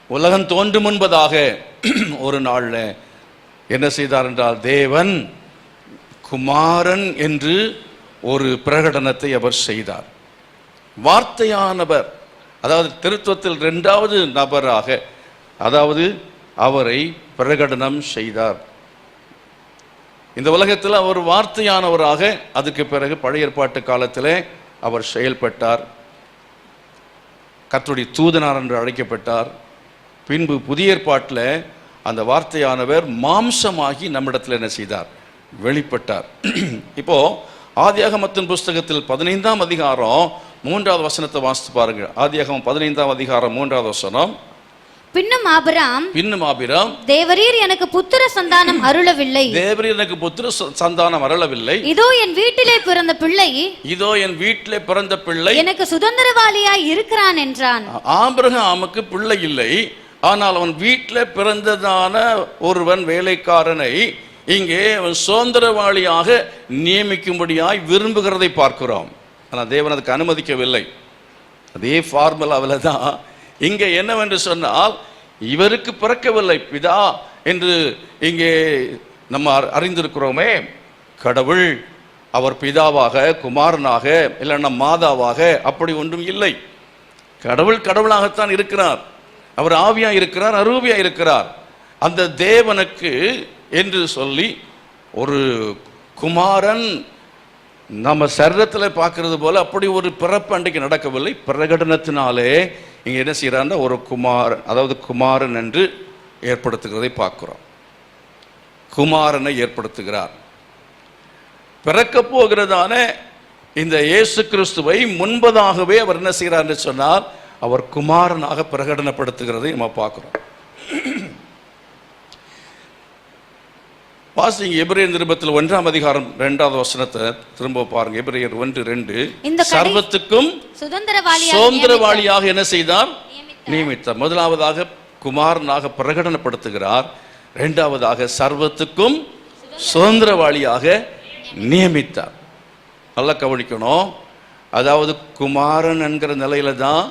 உலகம் தோன்றும் முன்பதாக ஒரு நாள்ல என்ன செய்தார் என்றால், தேவன் குமாரன் என்று ஒரு பிரகடனத்தை அவர் செய்தார். வார்த்தையானவர், அதாவது திருத்துவத்தில் 2வது நபராக, அதாவது அவரை பிரகடனம் செய்தார். இந்த உலகத்தில் அவர் வார்த்தையானவராக, அதுக்கு பிறகு பழைய ஏற்பாட்டு காலத்தில் அவர் செயல்பட்டார். கர்த்தருடைய தூதனார் என்று அழைக்கப்பட்டார். பின்பு புதிய ஏற்பாட்டில் அந்த வார்த்தையானவர் மாம்சமாகி நம்மிடத்தில் என்ன செய்தார்? வெளிப்பட்டார். இப்போ ஆதியாகமத்தின் புஸ்தகத்தில் 15ஆம் அதிகாரம் 3வது வசனத்தை வாசித்து பாருங்கள். ஆதியாகமம் 15ஆம் அதிகாரம் 3வது வசனம். பின்னும் ஆபிராம் தேவரீர் எனக்கு புத்திர சந்தானம் அருளவில்லை. இதோ என் வீட்டிலே பிறந்த பிள்ளை எனக்கு சுதந்திரவாளியாய் இருக்கிறான் என்றான். ஆபிரகாமுக்கு பிள்ளை இல்லை, ஆனால் அவன் வீட்டில் பிறந்ததான ஒருவன் வேலைக்காரனை இங்கே அவன் சுதந்திரவாளியாக நியமிக்கும்படியாய் விரும்புகிறதை பார்க்கிறோம். ஆனால் தேவன் அதுக்கு அனுமதிக்கவில்லை. அதே ஃபார்முலாவில் தான் இங்கே என்னவென்று சொன்னால், இவருக்கு பிறக்கவில்லை பிதா என்று இங்கே நம்ம அறிந்திருக்கிறோமே. கடவுள் அவர் பிதாவாக, குமாரனாக, இல்லைன்னா மாதாவாக அப்படி ஒன்றும் இல்லை. கடவுள் கடவுளாகத்தான் இருக்கிறார். அவர் ஆவியா இருக்கிறார், அரூபியா இருக்கிறார். அந்த தேவனுக்கு என்று சொல்லி ஒரு குமாரன் நம்ம சரீரத்தில் பார்க்கறது போல அப்படி ஒரு பிறப்பு அன்றைக்கு நடக்கவில்லை. பிரகடனத்தினாலே இங்க என்ன செய்யறாங்க? ஒரு குமாரன், அதாவது குமாரன் என்று ஏற்படுத்துகிறதை பார்க்கிறோம். குமாரனை ஏற்படுத்துகிறார். பிறக்க போகிறதான இந்த இயேசு கிறிஸ்துவை முன்பதாகவே அவர் என்ன செய்கிறார் என்று சொன்னால், அவர் குமாரனாக பிரகடனப்படுத்துகிறதை நம்ம பார்க்கிறோம். வாசிங்க எபிரேயர் நிருபத்தில் 1ஆம் அதிகாரம் 2வது வசனத்தை திரும்ப பாருங்க. எபிரேயர் 1:2. சர்வத்துக்கும் சுதந்திரவாளியாக என்ன செய்தார்? நியமித்தார். முதலாவதாக குமாரனாக பிரகடனப்படுத்துகிறார். 2வதாக சர்வத்துக்கும் சுதந்திரவாளியாக நியமித்தார். நல்லா கவனிக்கணும். அதாவது குமாரன் என்கிற நிலையில தான்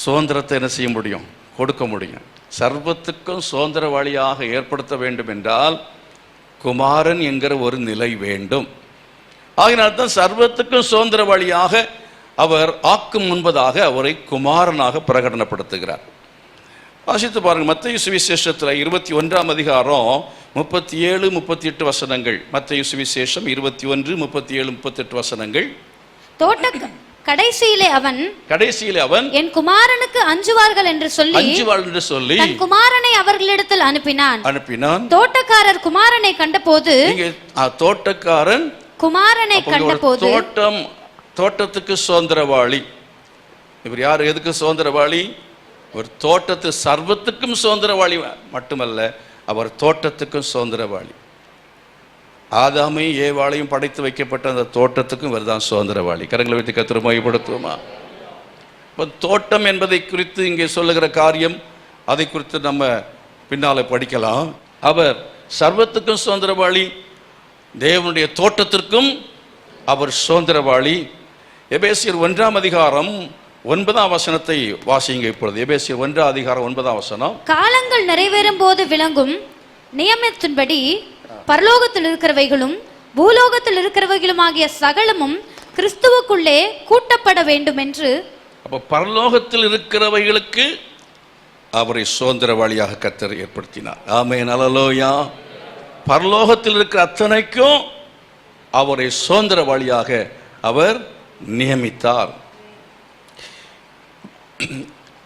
சுதந்திரத்தை என்ன செய்ய முடியும்? கொடுக்க முடியும். சர்வத்துக்கும் சுதந்திரவாளியாக ஏற்படுத்த வேண்டும் என்றால் குமாரன் என்கிற ஒரு நிலை வேண்டும். ஆகினால்தான் சர்வத்துக்கும் சுதந்திரவாளியாக அவர் ஆக்கும் முன்பதாக அவரை குமாரனாக பிரகடனப்படுத்துகிறார். வாசித்து பாருங்க. மத்தேயு சுவிசேஷத்தில் 21ஆம் அதிகாரம் 37, 38 வசனங்கள். மத்தேயு சுவிசேஷம் 21, 37, 38 வசனங்கள். கடைசியிலே அவன் என் குமாரனுக்கு அஞ்சுவார்கள் என்று சொல்லி தன் குமாரனை அவர்களிடத்தில் அனுப்பினான். தோட்டக்காரர் குமாரனை கண்டபோது தோட்டத்துக்கு சுதந்திரவாளி. இவர் யார்? எதுக்கு சுதந்திரவாளி? ஒரு தோட்டத்து சர்வத்துக்கும் சுதந்திரவாளி மட்டுமல்ல, அவர் தோட்டத்துக்கும் சுதந்திரவாளி. ஆதாமை ஏவாளையும் படைத்து வைக்கப்பட்ட அந்த தோட்டத்துக்கும் இவர் தான் சுதந்திரவாளி. கரங்களை வைத்து கர்த்தரை மகிமைப்படுத்துவோமா? இப்போ தோட்டம் என்பதை குறித்து இங்கே சொல்லுகிற காரியம், அதை குறித்து நம்ம பின்னால படிக்கலாம். அவர் சர்வத்துக்கும் சுதந்திரவாளி, தேவனுடைய தோட்டத்திற்கும் அவர் சுதந்திரவாளி. எபேசியர் 1:9 வாசிங்க இப்பொழுது. எபேசியர் 1:9. காலங்கள் நிறைவேறும் போது விளங்கும் நியமத்தின்படி பரலோகத்தில் இருக்கிறவைகளும் பூலோகத்தில் இருக்கிறவைகளும் ஆகிய சகலமும் கிறிஸ்துவுக்குள்ளே கூட்டப்பட வேண்டும் என்று. அப்ப பரலோகத்தில் இருக்கிறவைகளுக்கு அவரை சுதந்திரவாளியாக கர்த்தர் ஏற்படுத்தினார். ஆமென், அல்லேலூயா. பரலோகத்தில் இருக்கிற அத்தனைக்கும் அவரை சுதந்திரவாளியாக அவர் நியமித்தார்.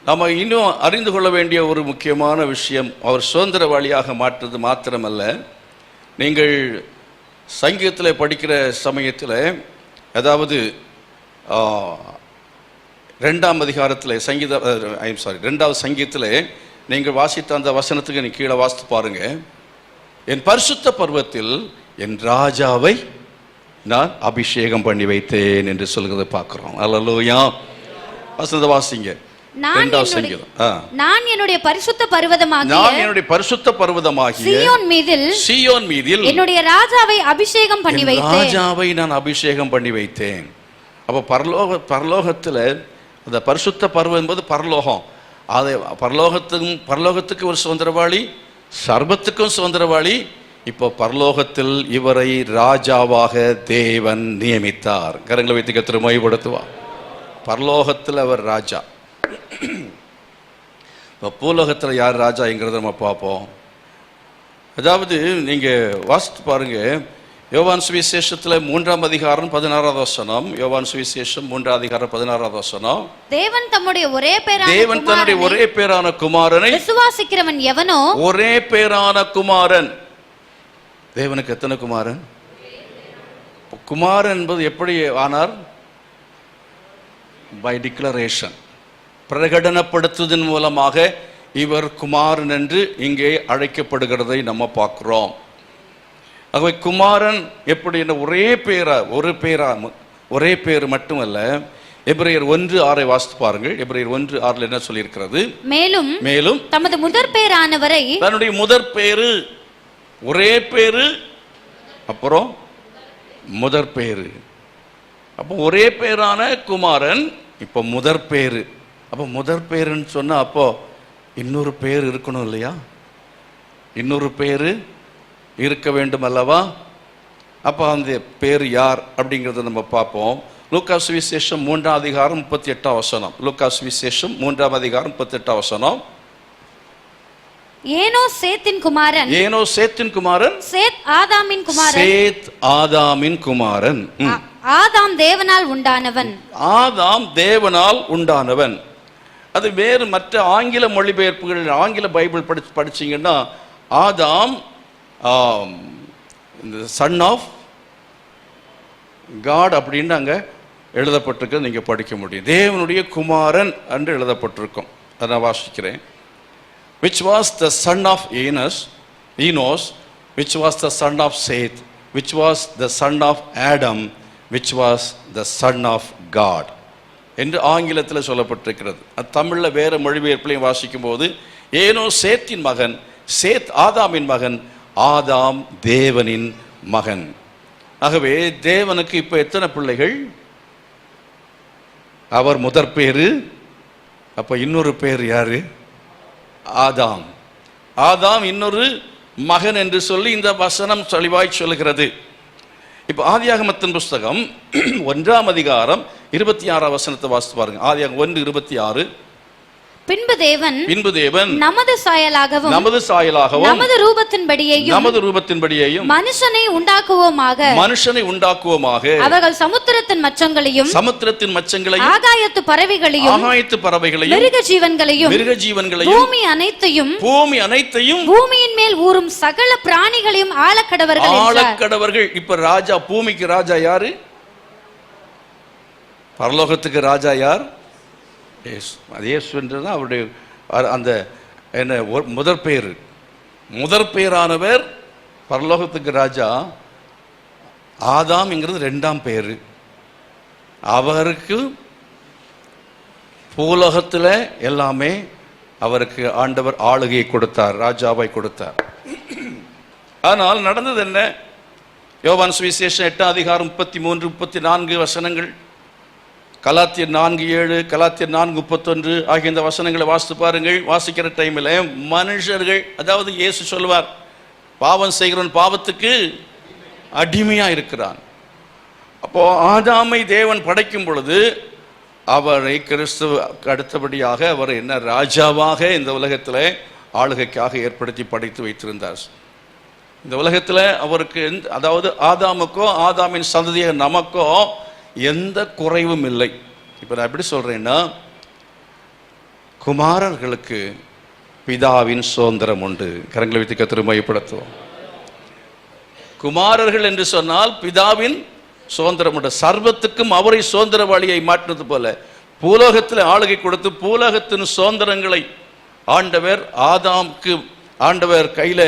நம்ம இன்னும் அறிந்து கொள்ள வேண்டிய ஒரு முக்கியமான விஷயம், அவர் சுதந்திரவாளியாக மாற்றுறது மாத்திரமல்ல, நீங்கள் சங்கீதத்தில் படிக்கிற சமயத்தில், அதாவது 2ஆம் அதிகாரத்தில் ரெண்டாவது சங்கீதத்தில் நீங்கள் வாசித்த அந்த வசனத்துக்கு நீ கீழே வாசித்து பாருங்க. என் பரிசுத்த பர்வத்தில் என் ராஜாவை நான் அபிஷேகம் பண்ணி வைத்தேன் என்று சொல்கிறத பார்க்கிறோம். அல்லேலூயா. வசனத்தை வாசிங்க. நான் என்னுடைய பரிசுத்த பர்வதமாகிய சீயோன் மீதில் என்னுடைய ராஜாவை அபிஷேகம் பண்ணி வைத்தேன். அப்போ பரலோகத்தில் அந்த பரிசுத்த பர்வம் என்பது பரலோகம். அதை பரலோகத்துக்கு ஒரு சுதந்திரவாளி, சர்வத்துக்கும் சுதந்திரவாளி. இப்போ பரலோகத்தில் இவரை ராஜாவாக தேவன் நியமித்தார். கரங்களை வைத்து கர்த்தரை மகிமைப்படுத்துவார். பரலோகத்தில் அவர் ராஜா. இப்போ பூலோகத்தில் யார் ராஜாங்கிறத நம்ம பார்ப்போம். அதாவது நீங்கள் வாசித்து பாருங்க, யோவான் சுவிசேஷத்தில் 3ஆம் அதிகாரம் 16வது வசனம். யோவான் சுவிசேஷம் 3ஆம் அதிகாரம் 16வது வசனம். தேவன் தம்முடைய தன்னுடைய ஒரே பேரான குமாரனை விசுவாசிக்கிறவன் எவனோ, ஒரே பேரான குமாரன். தேவனுக்கு எத்தனை குமாரன்? குமாரன் என்பது எப்படி ஆனார்? பை டிக்ளரேஷன், பிரகடனப்படுத்துவதன் மூலமாக இவர் குமாரன் என்று இங்கே அழைக்கப்படுகிறதை நம்ம பார்க்கிறோம். ஆகவே குமாரன் எப்படி என்ற ஒரே பேர் மட்டுமல்ல. எபிரேயர் 1:6 வாசித்து பாருங்கள். எபிரேயர் 1:6 என்ன சொல்லியிருக்கிறது? மேலும் தமது முதற் பேரானவரை, தன்னுடைய முதற் பேரு, ஒரே பேரு, அப்புறம் முதற் பேரு. அப்போ ஒரே பேரான குமாரன், இப்போ முதற் பேரு. அப்போ முதற் பேருன்னு சொன்னா அப்போ இன்னொரு பேர் இருக்கணும் இல்லையா? இன்னொரு பேரு இருக்க வேண்டும் அல்லவா? அப்போ அந்த பேர் யார் அப்படிங்கிறத நம்ம பார்ப்போம். லூக்கா சுவிசேஷம் 3ஆம் அதிகாரம் 38ஆம் வசனம். லூக்கா சுவிசேஷம் 3ஆம் அதிகாரம் 38ஆம் வசனம். ஏனோ சேத்தின் குமாரன், சேத் ஆதாமின் குமாரன். ஆதாம் தேவனால் உண்டானவன். அது வேறு மற்ற ஆங்கில மொழிபெயர்ப்புகள், ஆங்கில பைபிள் படிச்சீங்கன்னா ஆதாம் சன் ஆஃப் காட் அப்படின்னு அங்கே எழுதப்பட்டிருக்கு. நீங்கள் படிக்க முடியும். தேவனுடைய குமாரன் என்று எழுதப்பட்டிருக்கும். அதை நான் வாசிக்கிறேன். which was the son of Enos, which was the son of Seth, which was the son of Adam, which was the son of God என்று ஆங்கிலத்தில் சொல்லப்பட்டிருக்கிறது. தமிழில் வேறு மொழிபெயர்ப்பிலையும் வாசிக்கும் போது ஏனோ சேத்தின் மகன், சேத் ஆதாமின் மகன், ஆதாம் தேவனின் மகன். ஆகவே தேவனுக்கு இப்போ எத்தனை பிள்ளைகள்? அவர் முதற் பேரு. அப்போ இன்னொரு பேர் யாரு? ஆதாம் இன்னொரு மகன் என்று சொல்லி இந்த வசனம் தெளிவாய் சொல்லுகிறது. இப்போ ஆதியாகமத்தின் புஸ்தகம் 1ஆம் அதிகாரம் 26ஆம் வசனத்தை வாசித்து பாருங்க. ஆதியாகமம் 1:26. பின்பு தேவன் நமது சாயலாகவும் நமது ரூபத்தின்படியேயும் மனுஷனை உண்டாக்குவோமாக. அவர்கள் சமுத்திரத்தின் மச்சங்களையும் ஆகாயத்து பறவைகளையும் மிருக ஜீவன்களையும் பூமி அனைத்தையும் பூமியின் மேல் ஊறும் சகல பிராணிகளையும் ஆளக்கடவர்கள். இப்ப ராஜா, பூமிக்கு ராஜா யாரு? பரலோகத்துக்கு ராஜா யார்? இயேசுன்றது அவருடைய அந்த என்ன முதற் பேரானவர். பரலோகத்துக்கு ராஜா. ஆதாம்ங்கிறது 2ஆம் பேரு. அவருக்கு பூலோகத்தில் எல்லாமே அவருக்கு ஆண்டவர் ஆளுகையை கொடுத்தார், ராஜாவை கொடுத்தார். ஆனால் நடந்தது என்ன? யோவான் சுவிசேஷம் 8ஆம் அதிகாரம் 33-34 வசனங்கள். கலாத்தியர் 4:7, கலாத்தியர் 4:31 ஆகிய இந்த வசனங்களை வாசித்து பாருங்கள். வாசிக்கிற டைமில் மனுஷர்கள், அதாவது இயேசு சொல்வார், பாவம் செய்கிறவன் பாவத்துக்கு அடிமையா இருக்கிறான். அப்போ ஆதாமை தேவன் படைக்கும் பொழுது அவரை கிறிஸ்துவுக்கு அடுத்தபடியாக அவர் என்ன ராஜாவாக இந்த உலகத்தில் ஆளுகைக்காக ஏற்படுத்தி படைத்து வைத்திருந்தார். இந்த உலகத்தில் அவருக்கு அதாவது ஆதாமுக்கோ ஆதாமின் சந்ததியாக நமக்கோ எந்த குறைவும் இல்லை. இப்போ நான் எப்படி சொல்றேன்னா, குமாரர்களுக்கு பிதாவின் சுதந்திரம் உண்டு. கரங்களை வைத்து கர்த்தரை மையப்படுத்துவோம். குமாரர்கள் என்று சொன்னால் பிதாவின் சுதந்திரம் உண்டு. சர்வத்துக்கும் அவரை சுதந்திரவாளியை மாற்றினது போல பூலோகத்தில் ஆளுகை கொடுத்து பூலோகத்தின் சுதந்திரங்களை ஆண்டவர் கையில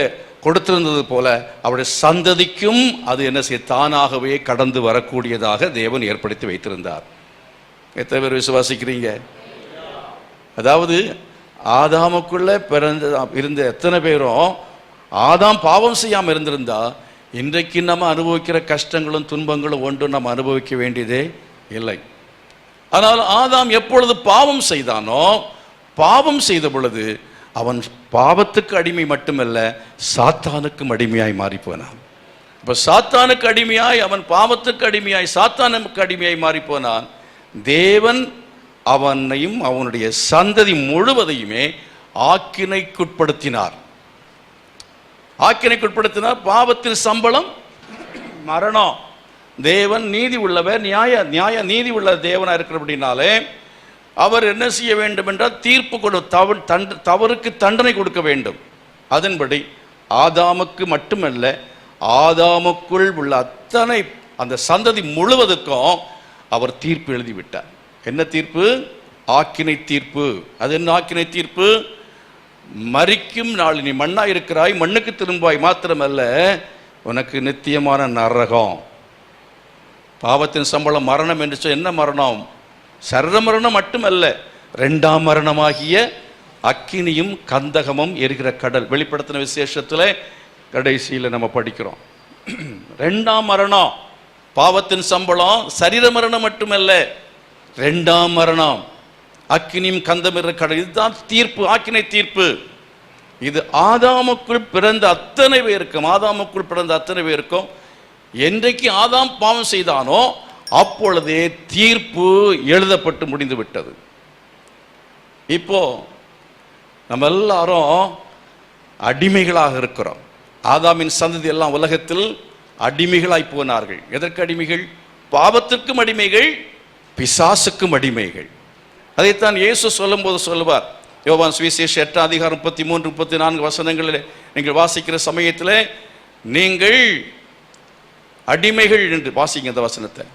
கொடுத்திருந்தது போல அவருடைய சந்ததிக்கும் அது என்ன செய்ய தானாகவே கடந்து வரக்கூடியதாக தேவன் ஏற்படுத்தி வைத்திருந்தார். எத்தனை பேர் விசுவாசிக்கிறீங்க? அதாவது ஆதாமுக்குள்ள இருந்த எத்தனை பேரும் ஆதாம் பாவம் செய்யாமல் இருந்திருந்தா இன்றைக்கு நம்ம அனுபவிக்கிற கஷ்டங்களும் துன்பங்களும் ஒன்றும் நம்ம அனுபவிக்க வேண்டியதே இல்லை. ஆனால் ஆதாம் எப்பொழுது பாவம் செய்தானோ, பாவம் செய்த பொழுது அவன் பாவத்துக்கு அடிமை மட்டுமல்ல சாத்தானுக்கும் அடிமையாய் மாறி போனான். இப்ப சாத்தானுக்கு அடிமையாய், அவன் பாவத்துக்கு அடிமையாய் சாத்தானுக்கு அடிமையாய் மாறி போனான். தேவன் அவனையும் அவனுடைய சந்ததி முழுவதையுமே ஆக்கினைக்குட்படுத்தினார். பாவத்தின் சம்பளம் மரணம். தேவன் நீதி உள்ளவர், நீதி உள்ள தேவனா இருக்கிறபடினாலே அவர் என்ன செய்ய வேண்டும் என்றால் தீர்ப்பு தவறுக்கு தண்டனை கொடுக்க வேண்டும். அதன்படி ஆதாமுக்கு மட்டுமல்ல, ஆதாமுக்குள் உள்ள அத்தனை அந்த சந்ததி முழுவதுக்கும் அவர் தீர்ப்பு எழுதிவிட்டார். என்ன தீர்ப்பு? ஆக்கினை தீர்ப்பு. அது என்ன ஆக்கினை தீர்ப்பு? மரிக்கும் நாள் நீ மண்ணா இருக்கிறாய், மண்ணுக்கு திரும்பாய், மாத்திரமல்ல உனக்கு நித்தியமான நரகம். பாவத்தின் சம்பளம் மரணம் என்று சொல்ல என்ன மரணம்? சர்வ மரணம் மட்டுமல்ல, இரண்டாம் மரணமாகிய அக்கினியும் கந்தகமும் எரிகிற கடல். வெளிப்படுத்தின விசேஷத்தில் கடைசியில் நம்ம படிக்கிறோம். இரண்டாம் மரணம். பாவத்தின் சம்பளம் சரீர மரணம் மட்டுமல்ல, இரண்டாம் மரணம், அக்கினியும் கந்தம் எரிகிற கடல். இதுதான் தீர்ப்பு, ஆக்கினை தீர்ப்பு. இது ஆதாமுக்குள் பிறந்த அத்தனை பேருக்கும் என்றைக்கு ஆதாம் பாவம் செய்தானோ அப்பொழுதே தீர்ப்பு எழுதப்பட்டு முடிந்து விட்டது. இப்போ நம்ம எல்லாரும் அடிமைகளாக இருக்கிறோம். ஆதாமின் சந்ததி எல்லாம் உலகத்தில் அடிமைகளாய் போனார்கள். எதற்கு அடிமைகள்? பாவத்திற்கும் அடிமைகள், பிசாசுக்கும் அடிமைகள். அதைத்தான் இயேசு சொல்லும் போது சொல்லுவார். யோவான் சுவிசேஷம் 8:33-34 வசனங்களில் நீங்கள் வாசிக்கிற சமயத்தில் நீங்கள் அடிமைகள் என்று வாசிங்க அந்த வசனத்தை.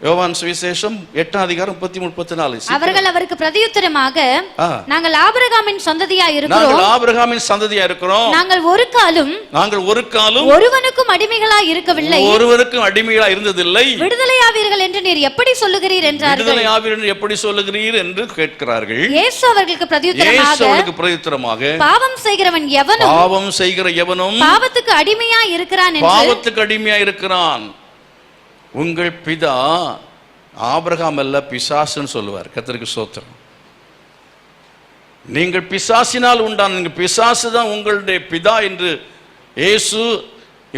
யோவான் சுவிசேஷம் 8:33-34. அவர்கள் அவருக்கு பிரதியுத்தரமாக, நாங்கள் ஆபிரகாமின் சந்ததியா இருக்கிறோம், நாங்கள் ஒரு காலும் ஒருவனுக்கும் அடிமைகளா இருக்கவில்லை, ஒருவருக்கும் அடிமைகளா இருந்ததில்லை, விடுதலையாவீர்கள் என்று நீர் எப்படி சொல்லுகிறீர் என்றார்கள். விடுதலையாவீர்கள் எப்படி சொல்லுகிறீர் என்று கேட்கிறார்கள். இயேசு அவர்களுக்கு பிரதியுத்தரமாக, பாவம் செய்கிற எவனும் பாவத்துக்கு அடிமையா இருக்கிறான். உங்கள் பிதா ஆபிரகாம் அல்ல, பிசாசுன்னு சொல்லுவார். கர்த்தருக்கு ஸ்தோத்திரம். நீங்கள் பிசாசினால் உண்டான, நீங்கள் பிசாசு தான் உங்களுடைய பிதா என்று இயேசு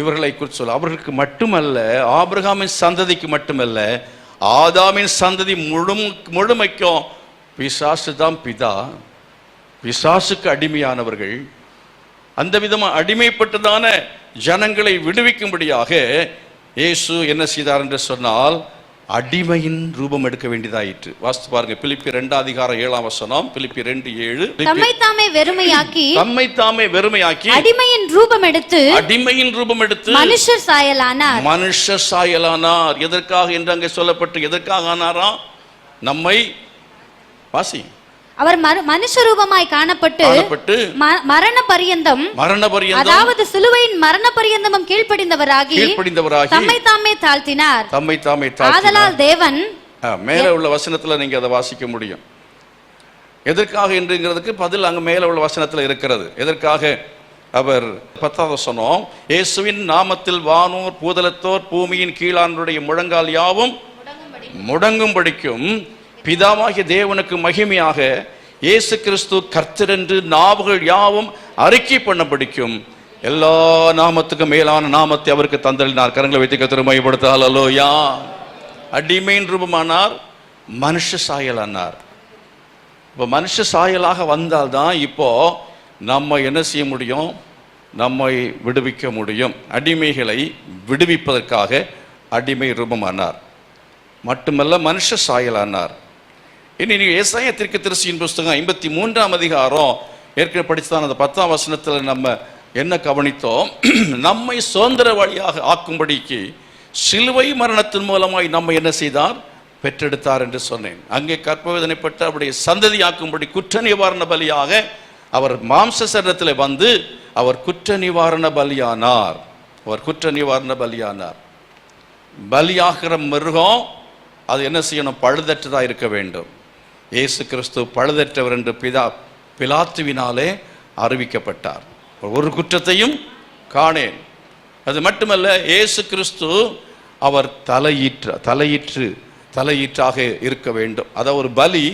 இவர்களை குறித்து சொல்ல. அவர்களுக்கு மட்டுமல்ல, ஆபிரகாமின் சந்ததிக்கு மட்டுமல்ல, ஆதாமின் சந்ததி முழுமைக்கும் பிசாசு தான் பிதா. பிசாசுக்கு அடிமையானவர்கள். அந்த விதமாக அடிமைப்பட்டதான ஜனங்களை விடுவிக்கும்படியாக இயேசு என்ன செய்தார் என்று சொன்னால் அடிமையின் ரூபம் எடுக்க வேண்டியதாயிற்று. வாசித்து பாருங்க, பிலிப்பியர் 2:7. பிலிப்பியர் 2:7. தம்மை தாமே வெறுமையாக்கி அடிமையின் ரூபம் எடுத்து மனுஷர் சாயலானார். எதற்காக என்று அங்கே சொல்லப்பட்டு, எதற்காக ஆனாரா? நம்மை வாசி. அவர் மனுஷ ரூபமாய் காணப்பட்டு மரண பரியந்தம், அதாவது சிலுவையின் மரண பரியந்தமும் கீழ்ப்படிந்தவராகி தம்மை தாமே தாழ்த்தினார். ஆதலால் தேவன், மேல உள்ள வசனத்துல நீங்க அதை வாசிக்க முடியும். எதற்காக என்றுங்கிறதுக்கு பதில் அங்க மேல உள்ள வசனத்துல இருக்கிறது. எதற்காக அவர் 10வது வசனம், இயேசுவின் நாமத்தில் வானோர் பூதலத்தோர் பூமியின் கீழானுடைய முழங்கால் யாவும் முடங்கும்படிக்கும் பிதாவாகிய தேவனுக்கு மகிமையாக இயேசு கிறிஸ்து கர்த்தர் என்று நாவுகள் யாவும் அறிக்கை பண்ணபடிக்கும் எல்லா நாமத்துக்கும் மேலான நாமத்தை அவருக்கு தந்தளினார். கரங்களை வைத்து கர்த்தரை மகிமைப்படுத்த அல்லேலூயா. அடிமையின் ரூபமானார், மனுஷ சாயலானார். இப்போ மனுஷ சாயலாக வந்தால்தான் இப்போ நம்ம என்ன செய்ய முடியும்? நம்மை விடுவிக்க முடியும். அடிமைகளை விடுவிப்பதற்காக அடிமை ரூபமானார், மட்டுமல்ல மனுஷ சாயலானார். இனி நீங்கள் ஏசாயா தீர்க்கதரிசியின் புஸ்தகம் 53ஆம் அதிகாரம் ஏற்கனவே படிச்சுதான் அந்த 10ஆம் வசனத்தில் நம்ம என்ன கவனித்தோம்? நம்மை சுதந்திரவாளியாக ஆக்கும்படிக்கு சிலுவை மரணத்தின் மூலமாய் நம்ம என்ன செய்தார்? பெற்றெடுத்தார் என்று சொன்னேன். அங்கே கற்பவேதனைப்பட்ட அவருடைய சந்ததியாக்கும்படி குற்ற நிவாரண பலியாக அவர் மாம்ச சரீரத்தில் வந்து அவர் குற்ற நிவாரண பலியானார். அவர் குற்ற நிவாரண பலியானார். பலியாகிற மிருகம் அது என்ன செய்யணும்? பழுதற்றதாக இருக்க வேண்டும். இயேசு கிறிஸ்து பழுதற்றவர் என்று பிலாத்துவினாலே அறிவிக்கப்பட்டார். ஒரு குற்றத்தையும் காணேன். அது மட்டுமல்ல, இயேசு கிறிஸ்து அவர் தலையீற்றாக இருக்க வேண்டும். அதாவது ஒரு பலி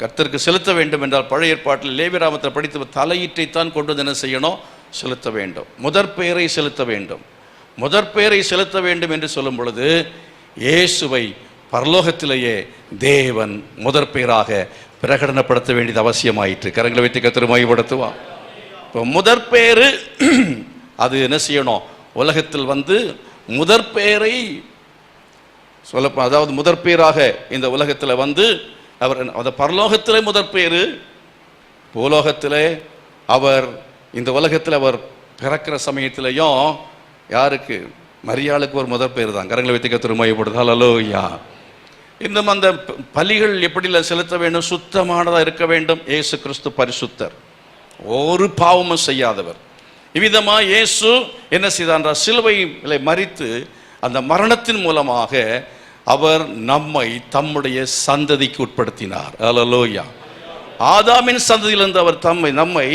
கர்த்தருக்கு செலுத்த வேண்டும் என்றால் பழைய ஏற்பாட்டில் லேவியராமத்தில் படித்த தலையீற்றைத்தான் கொண்டு வந்து என்ன செய்யணும்? செலுத்த வேண்டும். முதற் பெயரை செலுத்த வேண்டும். முதற் பெயரை செலுத்த வேண்டும் என்று சொல்லும் பொழுது இயேசுவை பரலோகத்திலேயே தேவன் முதற் பெயராக பிரகடனப்படுத்த வேண்டியது அவசியமாயிற்று. கரங்களை வைத்து கர்த்தரை மகிமைப்படுத்துவார். இப்போ முதற் பெயரு அது என்ன செய்யணும்? உலகத்தில் வந்து முதற் பெயரை சொல்ல, அதாவது முதற் பெயராக இந்த உலகத்தில் வந்து அவர் அந்த பரலோகத்திலே முதற் பெயரு, பூலோகத்திலே அவர் இந்த உலகத்தில் அவர் பிறக்கிற சமயத்திலையும் யாருக்கு? மரியாளுக்கு ஒரு முதற் பெயர் தான். கரங்களை வைத்து கர்த்தரை மகிமைப்படுத்துவார். அல்லேலூயா. இன்னும் அந்த பலிகள் எப்படி செலுத்த வேண்டும்? சுத்தமானதாக இருக்க வேண்டும். இயேசு கிறிஸ்து பரிசுத்தர், ஒரு பாவமும் செய்யாதவர். இவ்விதமாக இயேசு என்ன செய்தார்? சிலுவையிலே மரித்து அந்த மரணத்தின் மூலமாக அவர் நம்மை தம்முடைய சந்ததிக்கு உட்படுத்தினார். அல்லேலூயா. ஆதாமின் சந்ததியிலிருந்து அவர் நம்மை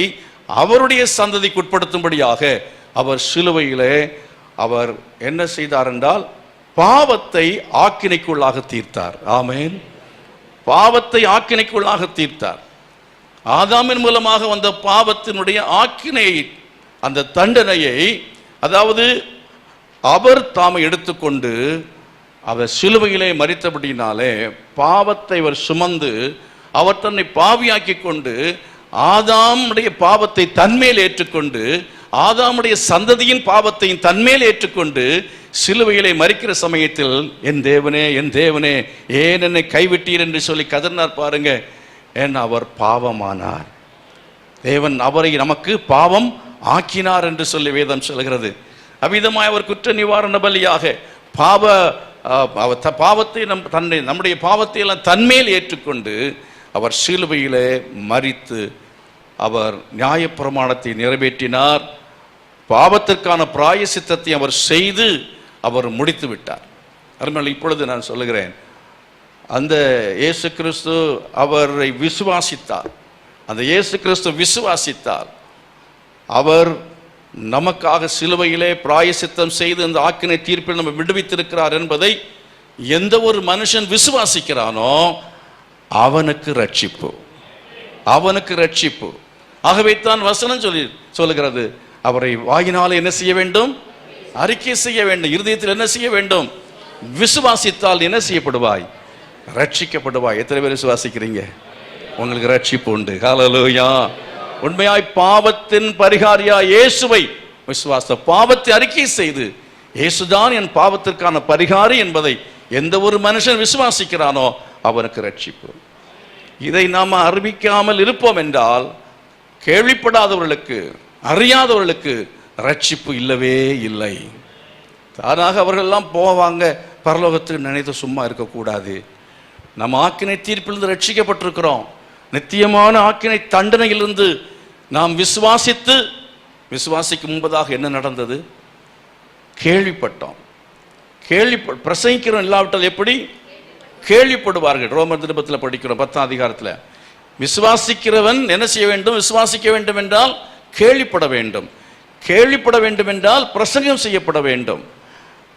அவருடைய சந்ததிக்கு உட்படுத்தும்படியாக அவர் சிலுவையிலே அவர் என்ன செய்தார் என்றால் பாவத்தை ஆக்கினைக்குள்ளாக தீர்த்தார். ஆமென். பாவத்தை ஆக்கினைக்குள்ளாக தீர்த்தார். ஆதாமின் மூலமாக வந்த பாவத்தினுடைய ஆக்கினை, அந்த தண்டனையை, அதாவது அவர் தாமை எடுத்துக்கொண்டு அவர் சிலுவையிலே மரித்தபடினாலே பாவத்தை அவர் சுமந்து அவர் தன்னை பாவியாக்கி கொண்டு ஆதாமுடைய பாவத்தை தன்மேல் ஏற்றுக்கொண்டு ஆதாமுடைய சந்ததியின் பாவத்தையும் தன்மேல் ஏற்றுக்கொண்டு சிலுவையிலே மரிக்கிற சமயத்தில் என் தேவனே என் தேவனே ஏன் என்னை கைவிட்டீர் என்று சொல்லி கதறினார் பாருங்க. ஏன் அவர் பாவமானார். தேவன் அவரை நமக்கு பாவம் ஆக்கினார் என்று சொல்லி வேதம் சொல்கிறது. அவ்விதமாய் அவர் குற்ற நிவாரண பலியாக பாவத்தை நம்முடைய பாவத்தை எல்லாம் தன்மேல் ஏற்றுக்கொண்டு அவர் சிலுவையிலே மரித்து அவர் நியாயப்பிரமாணத்தை நிறைவேற்றினார். பாவத்திற்கான பிராயசித்தத்தை அவர் செய்து அவர் முடித்து விட்டார். அதனால் இப்பொழுது நான் சொல்லுகிறேன், அந்த இயேசு கிறிஸ்து அவரை விசுவாசித்தார். அந்த இயேசு கிறிஸ்து விசுவாசித்தார். அவர் நமக்காக சிலுவையிலே பிராயசித்தம் செய்து அந்த ஆக்கினை தீர்ப்பில் நம்ம விடுவித்திருக்கிறார் என்பதை எந்த ஒரு மனுஷன் விசுவாசிக்கிறானோ அவனுக்கு ரட்சிப்பு, அவனுக்கு ரட்சிப்பு. ஆகவே தான் வசனம் சொல்லுகிறது, அவரை வாயினாலே என்ன செய்ய வேண்டும்? அறிக்கை செய்ய வேண்டும். இருதயத்தில் என்ன செய்ய வேண்டும்? விசுவாசித்தால் என்ன செய்யப்படுவாய்? ரட்சிக்கப்படுவாய். எத்தனை பேர் விசுவாசிக்கிறீங்க? உங்களுக்கு ரட்சிப்பு உண்டு. ஹல்லேலூயா. உண்மையாய் பாவத்தின் பரிகாரியா இயேசுவை விசுவாச பாவத்தை அறிக்கை செய்து இயேசுதான் என் பாவத்திற்கான பரிகாரி என்பதை எந்த ஒரு மனுஷன் விசுவாசிக்கிறானோ அவனுக்கு ரட்சிப்பு. இதை நாம் அறிவிக்காமல் இருப்போம் என்றால் கேள்விப்படாதவர்களுக்கு, அறியாதவர்களுக்கு ரட்சிப்பு இல்லவே இல்லை. தானாக அவர்களெல்லாம் போவாங்க பரலோகத்துக்கு நினைத்து சும்மா இருக்கக்கூடாது. நம்ம ஆக்கினை தீர்ப்பிலிருந்து ரட்சிக்கப்பட்டிருக்கிறோம். நித்தியமான ஆக்கினை தண்டனையிலிருந்து நாம் விசுவாசிக்கும் முன்பதாக என்ன நடந்தது? கேள்விப்பட்டோம். பிரசங்கிக்கிறோம். இல்லாவிட்டால் எப்படி கேள்விப்படுவார்கள்? ரோமர் நிருபத்தில் படிக்கிறோம் 10ஆம் அதிகாரத்தில். விசுவாசிக்கிறவன் என்ன செய்ய வேண்டும்? விசுவாசிக்க வேண்டும் என்றால் கேள்விப்பட வேண்டும். கேள்விப்பட வேண்டும் என்றால் பிரசங்கம் செய்யப்பட வேண்டும்.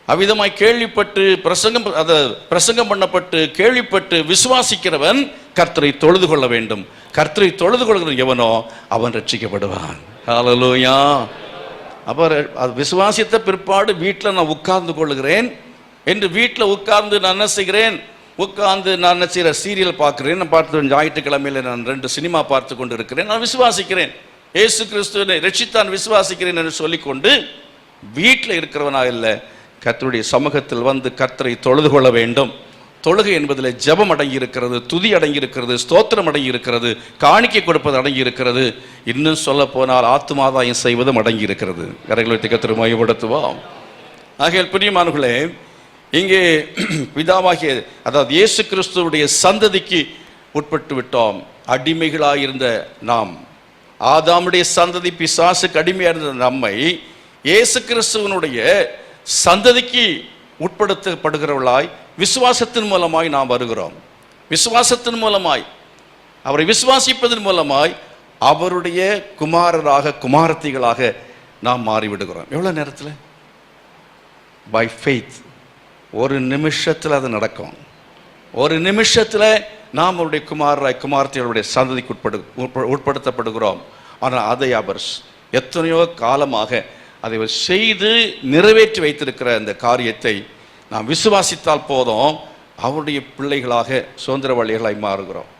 அவ்விதமாய் கேள்விப்பட்டு பிரசங்கம் பண்ணப்பட்டு கேள்விப்பட்டு விசுவாசிக்கிறவன் கர்த்தரை தொழுது கொள்ள வேண்டும். கர்த்தரை தொழுது கொள்கிற எவனோ அவன் ரட்சிக்கப்படுவான். ஹல்லேலூயா. அப்போ விசுவாசித்த பிற்பாடு வீட்டில் நான் உட்கார்ந்து கொள்ளுகிறேன் என்று வீட்டில் உட்கார்ந்து நான் என்ன செய்கிறேன், உட்கார்ந்து நான் என்ன செய்கிற சீரியல் பார்க்குறேன். நான் பார்த்து ஞாயிற்றுக்கிழமையில் நான் 2 சினிமா பார்த்து கொண்டு இருக்கிறேன். நான் விசுவாசிக்கிறேன், இயேசு கிறிஸ்துவை ரட்சித்தான் விசுவாசிக்கிறேன் என்று சொல்லிக்கொண்டு வீட்டில் இருக்கிறவனாக இல்லை, கர்த்தருடைய சமூகத்தில் வந்து கர்த்தரை தொழுது கொள்ள வேண்டும். தொழுகை என்பதில் ஜெபம் அடங்கி இருக்கிறது, துதி அடங்கி இருக்கிறது, ஸ்தோத்திரம் அடங்கி இருக்கிறது, காணிக்கை கொடுப்பது அடங்கி இருக்கிறது, இன்னும் சொல்ல போனால் ஆத்துமாதாயம் செய்வதும் அடங்கி இருக்கிறது. கரைகளை கர்த்தரை மகிமைப்படுத்துவோம். ஆகையால் பிரியமானவர்களே, இங்கே பிதாவாகிய அதாவது இயேசு கிறிஸ்துவுடைய சந்ததிக்கு உட்பட்டு விட்டோம். அடிமைகளாயிருந்த நாம், ஆதாமுடைய சந்ததி பிசாசுக்கு அடிமையாக இருந்த நம்மை இயேசு கிறிஸ்துவனுடைய சந்ததிக்கு உட்படுத்தப்படுகிறவர்களாய் விசுவாசத்தின் மூலமாய் நாம் வருகிறோம். விசுவாசத்தின் மூலமாய், அவரை விசுவாசிப்பதன் மூலமாய் அவருடைய குமாரராக குமாரத்திகளாக நாம் மாறிவிடுகிறோம். எவ்வளோ நேரத்தில்? By faith. ஒரு நிமிஷத்தில் அது நடக்கும். ஒரு நிமிஷத்தில் நாம் அவருடைய குமாரராய் குமாரத்திகளுடைய சந்ததிக்கு உட்படுத்தப்படுகிறோம். ஆனால் அதை அவர் எத்தனையோ காலமாக அதை செய்து நிறைவேற்றி வைத்திருக்கிற அந்த காரியத்தை நாம் விசுவாசித்தால் போதும், அவருடைய பிள்ளைகளாக சுதந்திரவாளிகளாய் மாறுகிறோம்.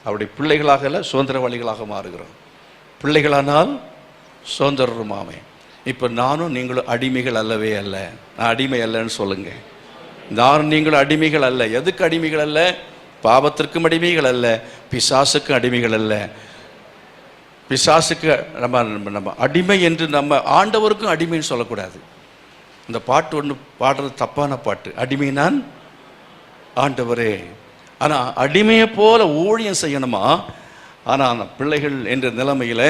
அவருடைய பிள்ளைகளாக இல்லை, சுதந்திரவாளிகளாக மாறுகிறோம். பிள்ளைகளானால் சுதந்திரமாமே. இப்போ நானும் நீங்களும் அடிமைகள் அல்லவே அல்ல. நான் அடிமை அல்லன்னு சொல்லுங்க. நானும் நீங்களும் அடிமைகள் அல்ல. எதுக்கு அடிமைகள் அல்ல? பாவத்திற்கும் அடிமைகள் அல்ல, பிசாசுக்கும் அடிமைகள் அல்ல. பிசாசுக்கு நம்ம அடிமை என்று நம்ம ஆண்டவருக்கும் அடிமைன்னு சொல்லக்கூடாது. இந்த பாட்டு ஒன்று பாடுறது தப்பான பாட்டு. அடிமை நான் ஆண்டவரே. ஆனால் அடிமையை போல ஊழியம் செய்யணுமா? ஆனால் பிள்ளைகள் என்ற நிலைமையில்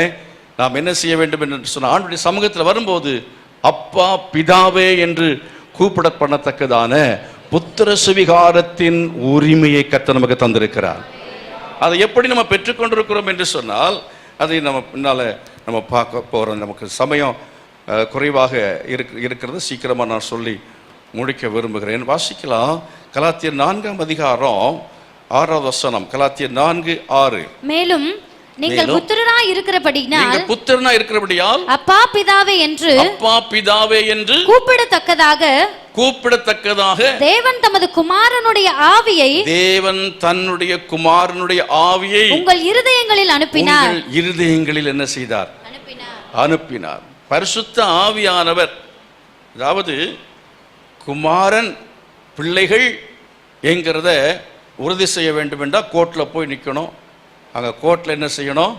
நாம் என்ன செய்ய வேண்டும் என்று சொன்ன ஆண்டுடைய சமூகத்தில் வரும்போது அப்பா பிதாவே என்று கூப்பிட பண்ணத்தக்கதான புத்திர சுவிகாரத்தின் உரிமையை கர்த்தர் நமக்கு தந்திருக்கிறார். அதை எப்படி நம்ம பெற்றுக்கொண்டிருக்கிறோம் என்று சொன்னால் அதை நம்ம பின்னால் நம்ம பார்க்க போகிறோம். நமக்கு சமயம் குறைவாக இருக்கிறது. சீக்கிரமாக நான் சொல்லி முடிக்க விரும்புகிறேன். வாசிக்கலாம். கலாத்தியர் 4ஆம் அதிகாரம் 6வது வசனம். கலாத்தியர் 4:6. மேலும் நீங்கள் புத்திரனாய் இருக்கிறபடியால் அப்பா பிதாவே என்று கூப்பிடத்தக்கதாக தேவன் தமது குமாரனுடைய ஆவியை உங்கள் இருதயங்களில் அனுப்பினார். இருதயங்களில் என்ன செய்தார்? அனுப்பினார். பரிசுத்த ஆவியானவர், அதாவது குமாரன் பிள்ளைகள் என்கிறத உறுதி செய்ய வேண்டும் என்றால் கோர்ட்டில் போய் நிற்கணும். அங்கே கோர்ட்டில் என்ன செய்யணும்?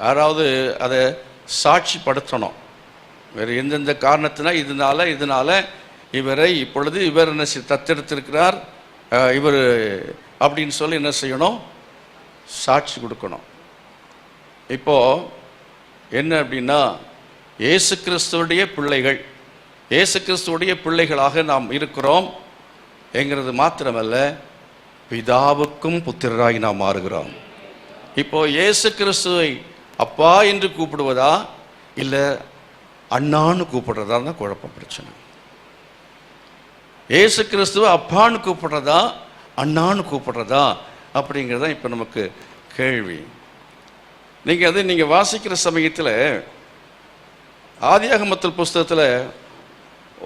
யாராவது அதை சாட்சிப்படுத்தணும். வேறு எந்தெந்த காரணத்தினா இதனால இவரை இப்பொழுது இவர் என்ன தத்தெடுத்திருக்கிறார் இவர் அப்படின்னு சொல்லி என்ன செய்யணும்? சாட்சி கொடுக்கணும். இப்போது என்ன அப்படின்னா, இயேசு கிறிஸ்துவுடைய பிள்ளைகள், இயேசு கிறிஸ்துவுடைய பிள்ளைகளாக நாம் இருக்கிறோம் என்கிறது மாத்திரமல்ல, பிதாவுக்கும் புத்திரராகி நாம் மாறுகிறோம். இப்போ இயேசு கிறிஸ்துவை அப்பா என்று கூப்பிடுவதா இல்லை அண்ணான்னு கூப்பிடுறதா தான் குழப்பம், பிரச்சனை. இயேசு கிறிஸ்துவை அப்பான்னு கூப்பிடுறதா அண்ணான்னு கூப்பிடுறதா அப்படிங்கிறதான் இப்போ நமக்கு கேள்வி. நீங்கள் வாசிக்கிற சமயத்தில் ஆதியாகமத்தில் புஸ்தகத்தில்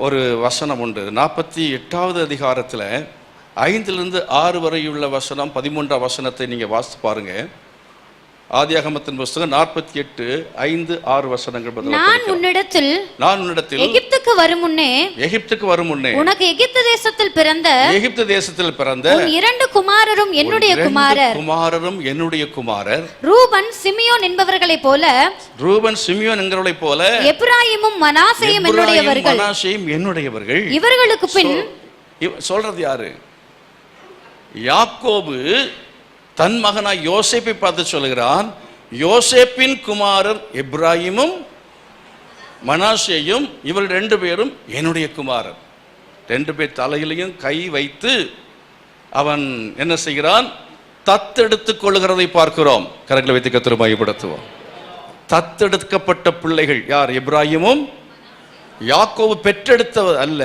ஒரு வசனம் உண்டு. 48வது அதிகாரத்தில் 5லிருந்து 6 வரையுள்ள வசனம், 13ஆம் வசனத்தை நீங்கள் வாசித்து பாருங்க. ஆதியாகமத்தின் புஸ்தகம் 48:5-6 வசனங்கள். நான் உன்னிடத்தில் எகிப்துக்கு வரும் முன்னே உனக்கு எகிப்து தேசத்தில் பிறந்த உன் 2 குமாரரும் என்னுடைய குமாரர் ரூபன் சிமியோன் என்பவர்களைப் போல எப்ராயிமும் மனாசேயும் என்னுடையவர்கள். இவர்களுக்கு பின் சொல்றது யாரு? யாக்கோபு தன் மகனாய் யோசேப்பை பார்த்து சொல்கிறான், யோசேப்பின் குமாரர் எப்ராயிமும் மனாசேயும், இவர் 2 பேரும் என்னுடைய குமாரர். 2 பேர் தலையிலையும் கை வைத்து அவன் என்ன செய்கிறான்? தத்தெடுத்துக் கொள்கிறதை பார்க்கிறோம். கரங்களை வைத்து கர்த்தரை மகிமைப்படுத்துவோம். தத்தெடுக்கப்பட்ட பிள்ளைகள் யார்? எப்ராயிமும் யாக்கோபு பெற்றெடுத்தவர் அல்ல,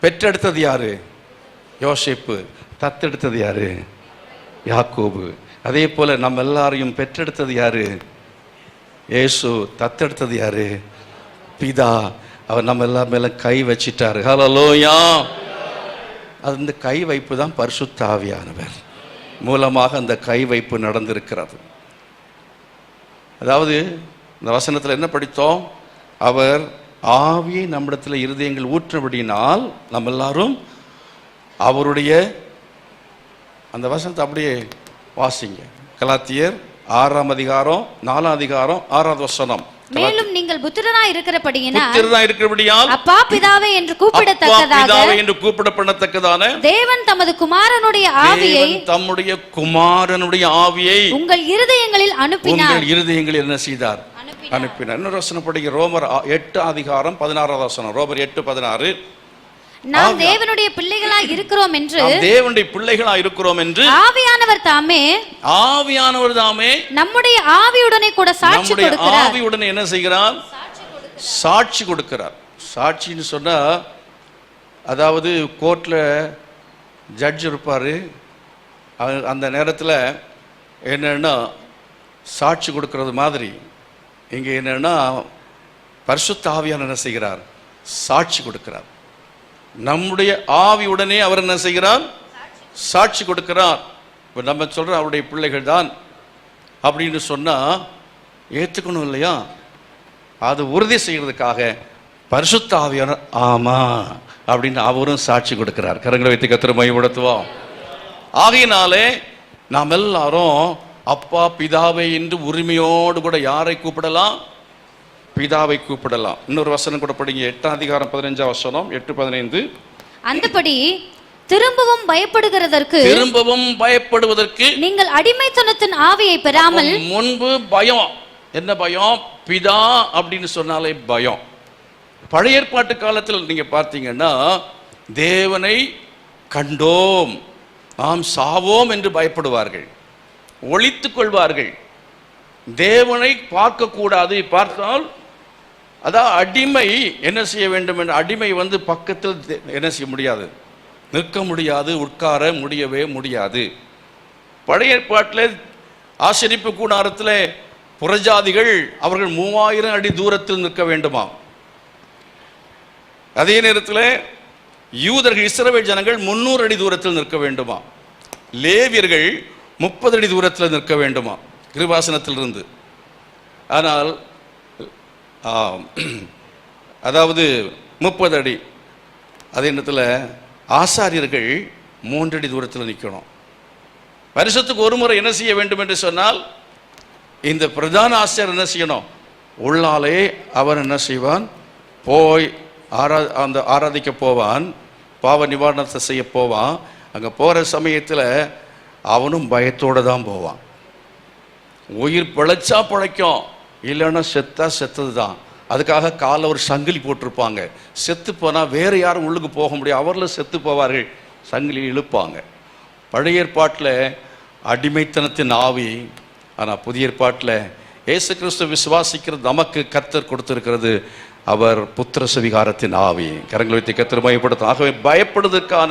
பெற்றெடுத்தது யாரு? யோசேப்பு. தத்தெடுத்தது யாரு? யாக்கோபு. அதே போல நம்ம எல்லாரையும் பெற்றெடுத்தது யாரு? இயேசு. தத்தெடுத்தது யாரு? பிதா. அவர் நம்ம எல்லா மேல கை வச்சிட்டாரு. ஹல்லேலூயா. அந்த கை வைப்பு தான் பரிசுத்த ஆவியானவர் மூலமாக அந்த கை வைப்பு நடந்திருக்கிறது. அதாவது இந்த வசனத்தில் என்ன படித்தோம்? அவர் ஆவியை நம்மிடத்தில் இருதயங்கள் ஊற்றபடியினால் நம்ம எல்லாரும் அவருடைய, அந்த வசனத்தை அப்படியே வாசிங்க. கலாத்தியர் 6ஆம் அதிகாரம் 4ஆம் அதிகாரம் 6ஆவது வசனம். மேலும் நீங்கள் புத்திரனாய் இருக்கிறபடியால் அப்பா பிதாவே என்று கூப்பிடப்படத்தக்கதான தேவன் தமது குமாரனுடைய ஆவியை, தம்முடைய குமாரனுடைய ஆவியை உங்கள் இருதயங்களில் அனுப்பினார். உங்கள் இருதயங்களில் என்ன செய்தார்? அனுப்பினார். இன்னொரு வசனம் படிங்க. ரோமர் 8 அதிகாரம் 16ஆவது வசனம். ரோமர் 8:16. நாம் தேவனுடைய பிள்ளைகளாய் இருக்கிறோம் என்று, தேவனுடைய பிள்ளைகளாய் இருக்கிறோம் என்று ஆவியானவர் தாமே நம்முடைய ஆவியுடனே கூட சாட்சி கொடுக்கிறார். ஆவியுடனே என்ன செய்கிறார்? சாட்சி கொடுக்கிறார். சாட்சின்னு சொன்னா, அதாவது கோர்ட்ல ஜட்ஜ் இருப்பாரு. அந்த நேரத்தில் என்னன்னா சாட்சி கொடுக்கிறது மாதிரி இங்கே என்னன்னா பரிசுத்த ஆவியானவர் என்ன செய்கிறார்? சாட்சி கொடுக்கிறார். நம்முடைய ஆவியுடனே அவர் என்ன செய்கிறார்? சாட்சி கொடுக்கிறார். இப்போ நம்ம சொல்ற அவருடைய பிள்ளைகள் தான் அப்படின்னு சொன்னா ஏற்றுக்கணும் இல்லையா? அது உறுதி செய்யறதுக்காக பரிசுத்த ஆவியானவர் ஆமா அப்படின்னு அவரும் சாட்சி கொடுக்கிறார். கரங்களை வைத்து கர்த்தரை மகிமைப்படுத்துவோம். ஆகையினாலே நாம் எல்லாரும் அப்பா பிதாவை என்று உரிமையோடு கூட யாரை கூப்பிடலாம்? பிதாவை கூப்பிடலாம். இன்னொரு வசனம் கூட படிங்க. 8ஆம் அதிகாரம் 15ஆம் வசனம். 8:15. அந்தபடி திரும்பவும் பயப்படுவதற்கு நீங்கள் அடிமைத்தனத்தின் ஆவியை பெறாமல், முன்பு பயம். என்ன பயம்? பிதா அப்படின்னு சொன்னாலே பயம். பழைய ஏற்பாட்டு காலத்தில் நீங்க பார்த்தீங்கன்னா தேவனை கண்டோம் நாம் சாவோம் என்று பயப்படுவார்கள், ஒளித்துக் கொள்வார்கள். தேவனை பார்க்க கூடாது, பார்த்தால் அதான் அடிமை என்ன செய்ய வேண்டும் என்ற அடிமை பக்கத்தில் என்ன செய்ய முடியாது, நிற்க முடியாது, உட்கார முடியவே முடியாது. பழைய ஏற்பாட்டில் ஆசரிப்பு கூடாரத்தில் புறஜாதிகள் அவர்கள் 3000 அடி தூரத்தில் நிற்க வேண்டுமா. அதே நேரத்தில் யூதர்கள் இஸ்ரவேல் ஜனங்கள் 300 அடி தூரத்தில் நிற்க வேண்டுமா. லேவியர்கள் 30 அடி தூரத்தில் நிற்க வேண்டுமா கிருபாசனத்திலிருந்து. ஆனால் அதாவது 30 அடி. அதே நேரத்தில் ஆசாரியர்கள் 3 அடி தூரத்தில் நிற்கணும். வருஷத்துக்கு ஒரு முறை என்ன செய்ய வேண்டும் என்று சொன்னால் இந்த பிரதான ஆசிரியர் என்ன செய்யணும்? உள்ளாலே அவன் என்ன செய்வான்? போய் அந்த ஆராதிக்க போவான், பாவ நிவாரணத்தை செய்ய போவான். அங்கே போகிற சமயத்தில் அவனும் பயத்தோடு தான் போவான். உயிர் பிழைச்சா பிழைக்கும், இல்லைன்னா செத்தா செத்தது தான். அதுக்காக காலில் ஒரு சங்கிலி போட்டிருப்பாங்க. செத்து போனால் வேறு யாரும் உள்ளுக்கு போக முடியாது, அவர்களும் செத்து போவார்கள், சங்கிலி இழுப்பாங்க. பழைய ஏற்பாட்டில் அடிமைத்தனத்தின் ஆவி. ஆனால் புதிய ஏற்பாட்டில் இயேசு கிறிஸ்து விசுவாசிக்கிறது நமக்கு கர்த்தர் கொடுத்திருக்கிறது அவர் புத்திர சுவிகாரத்தின் ஆவி. கரங்களை வைத்து கர்த்தர் பயப்படுத்தும். ஆகவே பயப்படுவதற்கான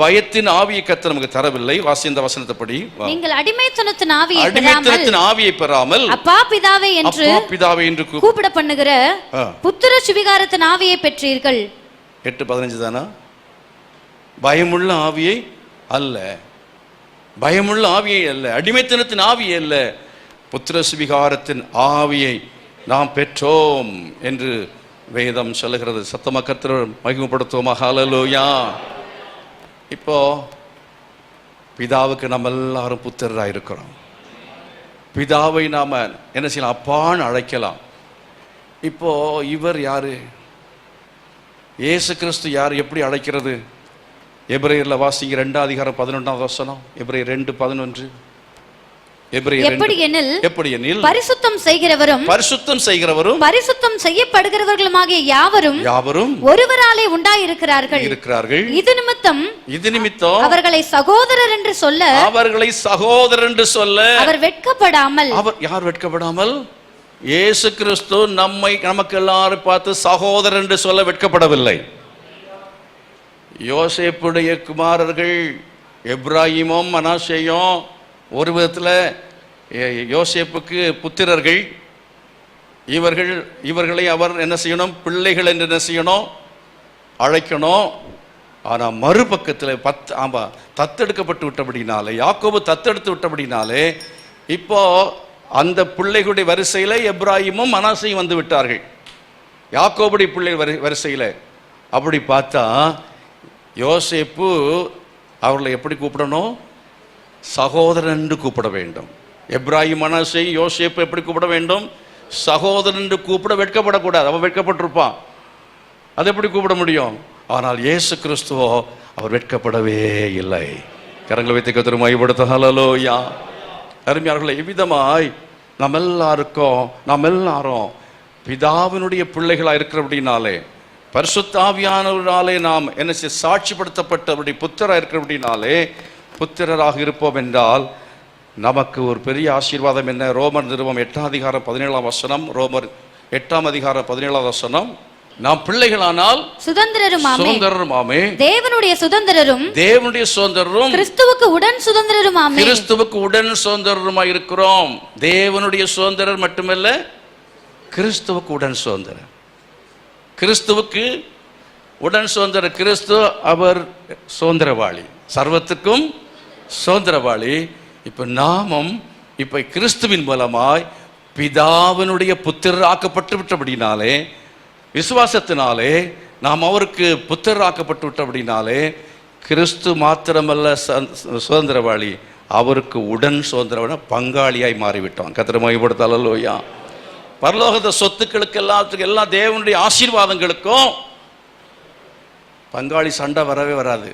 பயத்தின் ஆவியை கர்த்தர் நமக்கு தரவில்லை. வாசி இந்த வசனத்தைப்படி, நீங்கள் அடிமைத்தனத்தின் ஆவியை பெறாமல் அப்பா பிதாவே என்று கூப்பிட பண்ணுகிற புத்திர சுவிகாரத்தின் ஆவியை பெற்றீர்கள். 8:15 தானா? பயமுள்ள ஆவியை அல்ல, பயமுள்ள ஆவியை அல்ல, அடிமைத்தனத்தின் ஆவியை அல்ல, புத்திர சுவிகாரத்தின் ஆவியை நாம் பெற்றோம் என்று வேதம் சொல்லுகிறது. சத்தமா கர்த்தரை மகிமைப்படுத்துவோமா? ஹல்லேலூயா. இப்போ பிதாவுக்கு நம்ம எல்லாரும் புத்திரராக இருக்கிறோம். பிதாவை நாம என்ன செய்யலாம்? அப்பான்னு அழைக்கலாம். இப்போ இவர் யாரு? இயேசு கிறிஸ்து யார்? எப்படி அழைக்கிறது? எபிரேயர்ல வாசிங்க 2ஆம் அதிகாரம் 11ஆவது வசனம். எபிரேயர் 2:11. எப்படியெனில் பரிசுத்தம் செய்கிறவரும் பரிசுத்தம் செய்யப்படுகிறவர்களுமாகிய யாவரும் ஒருவராலே உண்டாயிருக்கிறார்கள். இது நிமித்தம் அவர்களை சகோதரர் என்று சொல்ல அவர் வெட்கப்படாமல். யார் வெட்கப்படாமல்? இயேசு கிறிஸ்து நமக்கு எல்லாரும் பார்த்து சகோதரன் என்று சொல்ல வெட்கப்படவில்லை. யோசேப்புடைய குமாரர்கள் எப்ராஹிமும் மனாசேயும் ஒரு விதத்தில் யோசேப்புக்கு புத்திரர்கள். இவர்களை அவர் என்ன செய்யணும்? பிள்ளைகள் என்று என்ன செய்யணும்? அழைக்கணும். ஆனால் மறுபக்கத்தில் தத்தெடுக்கப்பட்டு விட்டபடினாலே, யாக்கோபு தத்தெடுத்து விட்டபடினாலே, இப்போ அந்த பிள்ளைகளுடைய வரிசையில் எப்ராஹிமும் மனாசேயும் வந்து விட்டார்கள், யாக்கோபுடைய பிள்ளை வரிசையில். அப்படி பார்த்தா யோசேப்பு அவர்களை எப்படி கூப்பிடணும்? சகோதரன் என்று கூப்பிட வேண்டும். எப்ராஹிம் மனாசே யோசேப்பு எப்படி கூப்பிட வேண்டும்? சகோதரன் என்று கூப்பிட வெட்கப்படக்கூடாது. அவன் வெட்கப்பட்டிருப்பான், அது எப்படி கூப்பிட முடியும்? ஆனால் இயேசு கிறிஸ்துவோ அவர் வெட்கப்படவே இல்லை. கரங்களை வைத்து கர்த்தரை மகிமைப்படுத்த ஹல்லேலூயா. அருமையானவர்களே, இவ்விதமாய் நாம் எல்லாரும் பிதாவினுடைய பிள்ளைகளாக இருக்கிறபடினாலே, பரிசுத்த ஆவியானவராலே நாம் என்ன சாட்சிப்படுத்தப்பட்டபடி புத்திரராக இருக்கிறபடினாலே, புத்திரராக இருப்போம் என்றால் நமக்கு ஒரு பெரிய ஆசீர்வாதம் என்ன? ரோமர் நிருபம் 8ஆம் அதிகாரம் 17ஆம் வசனம். ரோமர் 8ஆம் அதிகாரம் 17ஆம் வசனம். நாம் பிள்ளைகளானால் சுதந்திரருமாமே, தேவனுடைய சுதந்திரரும் கிறிஸ்துவுக்கு உடன் சுதந்திரருமாய் இருக்கிறோம். தேவனுடைய சுதந்திரர் மட்டுமல்ல, கிறிஸ்துவுக்கு உடன் சுதந்திரர். கிறிஸ்துவுக்கு உடன் சுதந்திரர். கிறிஸ்து அவர் சுதந்திரவாளி, சர்வத்துக்கும் சுதந்திரவாளி. இப்ப நாமும் கிறிஸ்துவின் மூலமாய் பிதாவினுடைய புத்திரராக்கப்பட்டு விட்டபடினாலே, விசுவாசத்தினாலே நாம் அவருக்கு புத்திரராக்கப்பட்டு விட்டபடினாலே, கிறிஸ்து மாத்திரமல்ல சுதந்திரவாளி, அவருக்கு உடன் சுதந்திரவாளி, பங்காளியாய் மாறிவிட்டோம். கர்த்தரை மகிமைப்படுத்த ஹல்லேலூயா. பரலோகத்த சொத்துக்களுக்கு எல்லா தேவனுடைய ஆசீர்வாதங்களுக்கும் பங்காளி சண்டை வரவே வராது.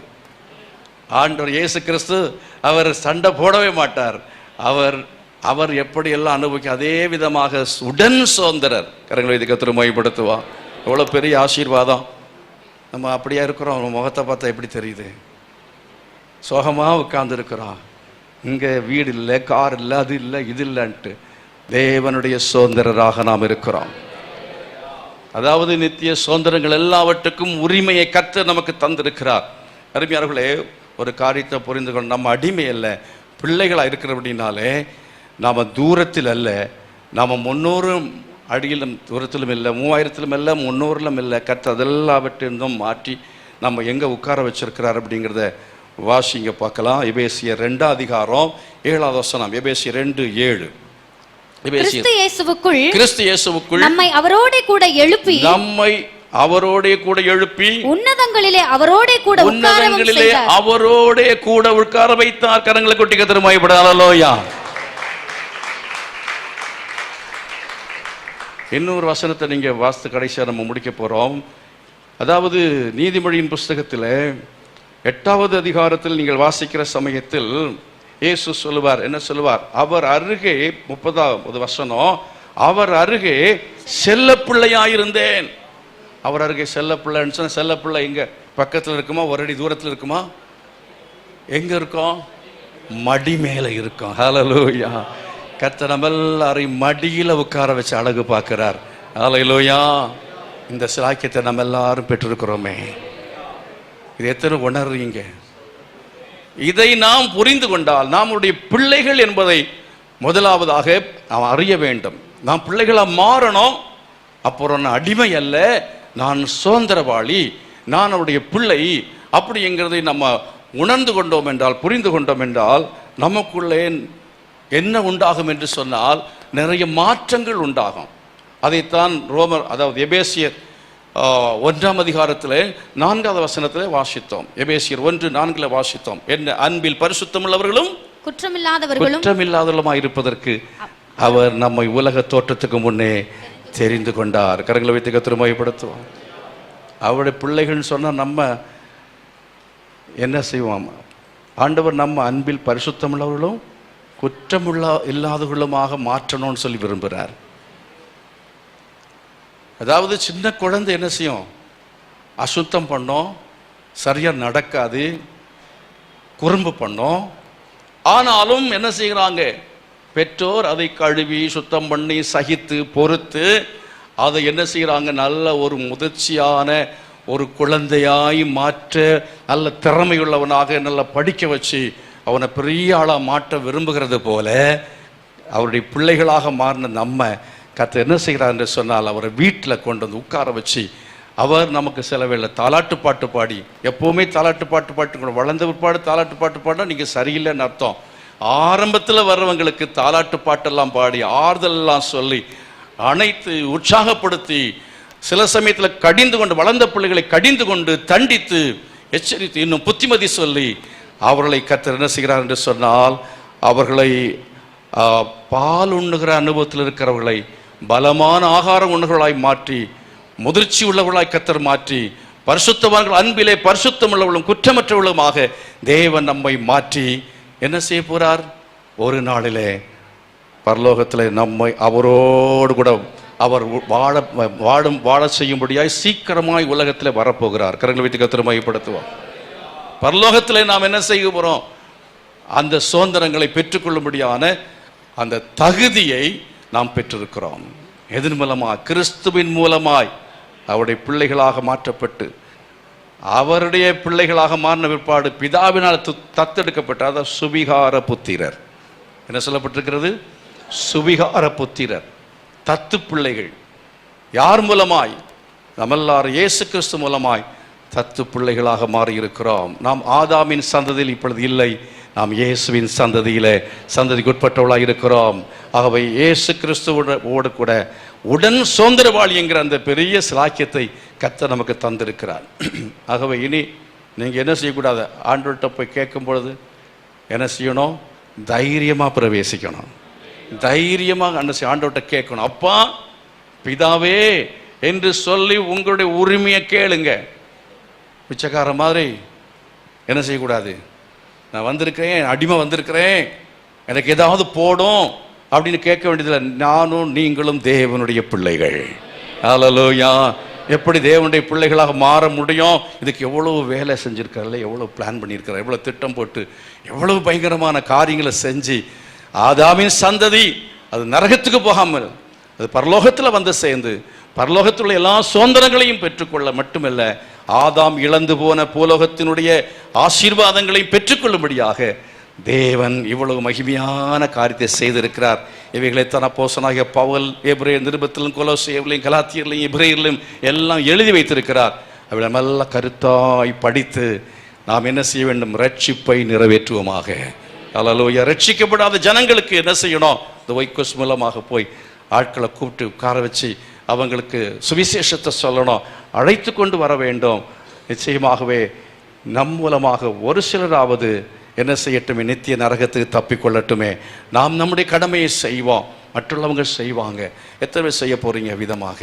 ஆண்டவர் இயேசு கிறிஸ்து அவர் சண்டை போடவே மாட்டார். அவர் எப்படி எல்லாம் அனுபவிக்க அதே விதமாக உடன் சுதந்திரர். கரங்களை இது கர்த்தரை மகிமைப்படுத்துவா. எவ்வளோ பெரிய ஆசீர்வாதம். நம்ம அப்படியா இருக்கிறோம்? நம்ம முகத்தை பார்த்தா எப்படி தெரியுது? சோகமாக உட்கார்ந்து இருக்கிறோம். இங்கே வீடு இல்லை, கார் இல்லை, அது இல்லை, இது இல்லைன்ட்டு. தேவனுடைய சுதந்திரராக நாம் இருக்கிறோம். அதாவது நித்திய சுதந்திரங்கள் எல்லாவற்றுக்கும் உரிமையை கர்த்தர் நமக்கு தந்திருக்கிறார். அருமையானவர்களே, ஒரு காரியத்தை புரிந்து கொள்ள, நம்ம அடிமை அல்ல, பிள்ளைகளாக இருக்கிறபடினாலே நாம் தூரத்தில் அல்ல, நாம் 300 அடியிலும் தூரத்திலும் இல்லை, 3000 இல்லை, 300 இல்லை. கர்த்தர் அதெல்லாவற்றிருந்தும் மாற்றி நம்ம எங்கே உட்கார வச்சிருக்கிறார் அப்படிங்கிறத வாசிங்க பார்க்கலாம். எபேசியர் 2ஆம் அதிகாரம் 7ஆவது வசனம். எபேசியர் 2:7. கிறிஸ்து இயேசுவுக்குள் நம்மை அவரோடே கூட எழுப்பி உன்னதங்களிலே அவரோடே கூட உட்கார வைத்தார். கரங்களை கொட்டி கர்த்தரை மகிமைப்படுத்த ஹல்லேலூயா. இன்னொரு வசனத்தை நீங்க வாஸ்து கடைசியா நம்ம முடிக்க போறோம். அதாவது நீதிமொழியின் புஸ்தகத்தில் 8ஆவது அதிகாரத்தில் நீங்கள் வாசிக்கிற சமயத்தில் இயேசு சொல்லுவார், என்ன சொல்லுவார்? அவர் அருகே 30ஆவது வசனம், அவர் அருகே செல்ல பிள்ளையாயிருந்தேன். அவர் அருகே செல்ல பிள்ளைன்னு சொன்ன, செல்ல பிள்ளை எங்க பக்கத்தில் இருக்குமா? ஒரு அடி தூரத்தில் இருக்குமா? எங்க இருக்கோம்? மடி மேல இருக்கோம். ஹல்லேலூயா. கர்த்தர் நம்ம எல்லாரையும் மடியில உட்கார வச்சு அழகு பார்க்கிறார். ஹல்லேலூயா. இந்த சாக்கியத்தை நம்ம எல்லாரும் பெற்றிருக்கிறோமே. இது எத்தனை உணர்றீங்க? இதை நாம் புரிந்து கொண்டால் நம்முடைய பிள்ளைகள் என்பதை முதலாவதாக நாம் அறிய வேண்டும். நாம் பிள்ளைகளாக மாறணும். அப்புறம் நான் அடிமை அல்ல, நான் சுதந்திரவாளி, நான் அவருடைய பிள்ளை அப்படிங்கிறதை நம்ம உணர்ந்து கொண்டோம் என்றால், புரிந்து கொண்டோம் என்றால், நமக்குள்ளே என்ன உண்டாகும் என்று சொன்னால் நிறைய மாற்றங்கள் உண்டாகும். அதைத்தான் எபேசியர் 1ஆம் அதிகாரத்தில் 4ஆவது வசனத்தில் வாசித்தோம். எபேசியர் 1:4 வாசித்தோம். என்ன? அன்பில் பரிசுத்தமுள்ளவர்களும் குற்றமில்லாதவர்களுமாய் இருப்பதற்கு அவர் நம்மை உலக தோற்றத்துக்கு முன்னே தெரிந்து கொண்டார். கரங்களை வைத்து கர்த்தரை மகிமைப்படுத்துவோம். அவருடைய பிள்ளைகள்னு சொன்னால் நம்ம என்ன செய்வோம்? ஆண்டவர் நம்ம அன்பில் பரிசுத்தமுள்ளவர்களும் இல்லாதவர்களுமாக மாற்றணும்னு சொல்லி விரும்புகிறார். அதாவது சின்ன குழந்தை என்ன செய்யும்? அசுத்தம் பண்ணோம், சரியாக நடக்காது, குறும்பு பண்ணோம். ஆனாலும் என்ன செய்கிறாங்க? பெற்றோர் அதை கழுவி சுத்தம் பண்ணி சகித்து பொறுத்து அதை என்ன செய்கிறாங்க, நல்ல ஒரு முதிர்ச்சியான ஒரு குழந்தையாய் மாற்ற, நல்ல திறமையுள்ளவனாக நல்லா படிக்க வச்சு அவனை பெரிய ஆளாக மாற்ற விரும்புகிறது போல அவருடைய பிள்ளைகளாக மாறின நம்ம கர்த்தர் என்ன செய்கிறார் என்று சொன்னால், அவரை வீட்டில் கொண்டு வந்து உட்கார வச்சு அவர் நமக்கு சில வேளை தாலாட்டு பாட்டு பாடி, எப்போவுமே தாலாட்டு பாட்டு பாட்டு வளர்ந்த பிற்பாடு தாலாட்டு பாட்டு பாடினா நீங்கள் சரியில்லைன்னு அர்த்தம். ஆரம்பத்தில் வர்றவங்களுக்கு தாலாட்டு பாட்டெல்லாம் பாடி ஆறுதலெல்லாம் சொல்லி அனைத்து உற்சாகப்படுத்தி, சில சமயத்தில் கடிந்து கொண்டு வளர்ந்த பிள்ளைகளை கடிந்து கொண்டு தண்டித்து எச்சரித்து இன்னும் புத்திமதி சொல்லி அவர்களை கர்த்தர் என்ன செய்கிறார் என்று சொன்னால், அவர்களை பால் உண்ணுகிற அனுபவத்தில் இருக்கிறவர்களை பலமான ஆகாரம் உண்ணுகளாய் மாற்றி, முதிர்ச்சி உள்ளவர்களாய் கர்த்தர் மாற்றி, பரிசுத்தவான்கள் அன்பிலே பரிசுத்தம் உள்ளவர்களும் குற்றமற்றவர்களுமாக தேவன் நம்மை மாற்றி என்ன செய்ய போறார், ஒரு நாளிலே பரலோகத்தில் நம்மை அவரோடு கூட அவர் வாழ செய்யும்படியாய் சீக்கிரமாய் உலகத்தில் வரப்போகிறார். கரங்களை வைத்து கர்த்தரை மையப்படுத்துவோம். பரலோகத்தில் நாம் என்ன செய்ய போறோம், அந்த சுதந்திரங்களை பெற்றுக்கொள்ளும்படியான அந்த தகுதியை நாம் பெற்றிருக்கிறோம். எதன் மூலமாய்? கிறிஸ்துவின் மூலமாய் அவருடைய பிள்ளைகளாக மாற்றப்பட்டு, அவருடைய பிள்ளைகளாக மாறின பிற்பாடு பிதாவினால் தத்தெடுக்கப்பட்ட, அதாவது சுவிகார புத்திரர். என்ன சொல்லப்பட்டிருக்கிறது? சுவிகார புத்திரர், தத்து பிள்ளைகள். யார் மூலமாய்? நம்மெல்லாரும் இயேசு கிறிஸ்து மூலமாய் தத்து பிள்ளைகளாக மாறியிருக்கிறோம். நாம் ஆதாமின் சந்ததியில் இப்பொழுது இல்லை, நாம் இயேசுவின் சந்ததிக்கு உட்பட்டவர்களாக இருக்கிறோம். ஆகவே இயேசு கிறிஸ்துவோடு கூட உடன் சுதந்திரவாளி என்கிற அந்த பெரிய சிலாக்கியத்தை கர்த்தர் நமக்கு தந்திருக்கிறார். ஆகவே இனி நீங்கள் என்ன செய்யக்கூடாது, ஆண்டவர்கிட்ட போய் கேட்கும் பொழுது என்ன செய்யணும், தைரியமாக பிரவேசிக்கணும். தைரியமாக ஆண்டவர்கிட்ட கேட்கணும். அப்பா பிதாவே என்று சொல்லி உங்களுடைய உரிமையை கேளுங்க. பிச்சைக்கார மாதிரி என்ன செய்யக்கூடாது, நான் வந்திருக்கிறேன், அடிமை வந்திருக்கிறேன், எனக்கு ஏதாவது போடும் அப்படின்னு கேட்க வேண்டியதில்லை. நானும் நீங்களும் தேவனுடைய பிள்ளைகள். ஹல்லேலூயா. எப்படி தேவனுடைய பிள்ளைகளாக மாற முடியும்? இதுக்கு எவ்வளவு வேலை செஞ்சுருக்காருல்ல, எவ்வளோ பிளான் பண்ணியிருக்காரு, எவ்வளோ திட்டம் போட்டு, எவ்வளவு பயங்கரமான காரியங்களை செஞ்சு, ஆதாமின் சந்ததி அது நரகத்துக்கு போகாமல் அது பரலோகத்தில் வந்து சேர்ந்து பரலோகத்தில் உள்ள எல்லா சுதந்திரங்களையும் பெற்றுக்கொள்ள மட்டுமல்ல, ஆதாம் இழந்து போன பூலோகத்தினுடைய ஆசீர்வாதங்களையும் பெற்றுக்கொள்ளும்படியாக தேவன் இவ்வளவு மகிமையான காரியத்தை செய்திருக்கிறார். இவைகளைத்தான் அப்போஸ்தலனாகிய பவுல் எபிரேயர் நிருபத்திலும் கொலோசியரிலும் கலாத்தியரிலும் எபிரேயரிலும் எல்லாம் எழுதி வைத்திருக்கிறார். அவளை நல்ல கருத்தாய் படித்து நாம் என்ன செய்ய வேண்டும், ரட்சிப்பை நிறைவேற்றுவோமாக. அல்லேலூயா. ரட்சிக்கப்படாத ஜனங்களுக்கு என்ன செய்யணும், இந்த வைக்கோஸ் மூலமாக போய் ஆட்களை கூப்பிட்டு உட்கார வச்சு அவங்களுக்கு சுவிசேஷத்தை சொல்லணும், அழைத்து கொண்டு வர வேண்டும். நிச்சயமாகவே நம் மூலமாக ஒரு சிலராவது என்ன செய்யட்டுமே, நித்திய நரகத்துக்கு தப்பிக்கொள்ளட்டுமே. நாம் நம்முடைய கடமையை செய்வோம், மற்றவங்க செய்வாங்க. எத்தனை பேர் செய்ய போறீங்க? விதமாக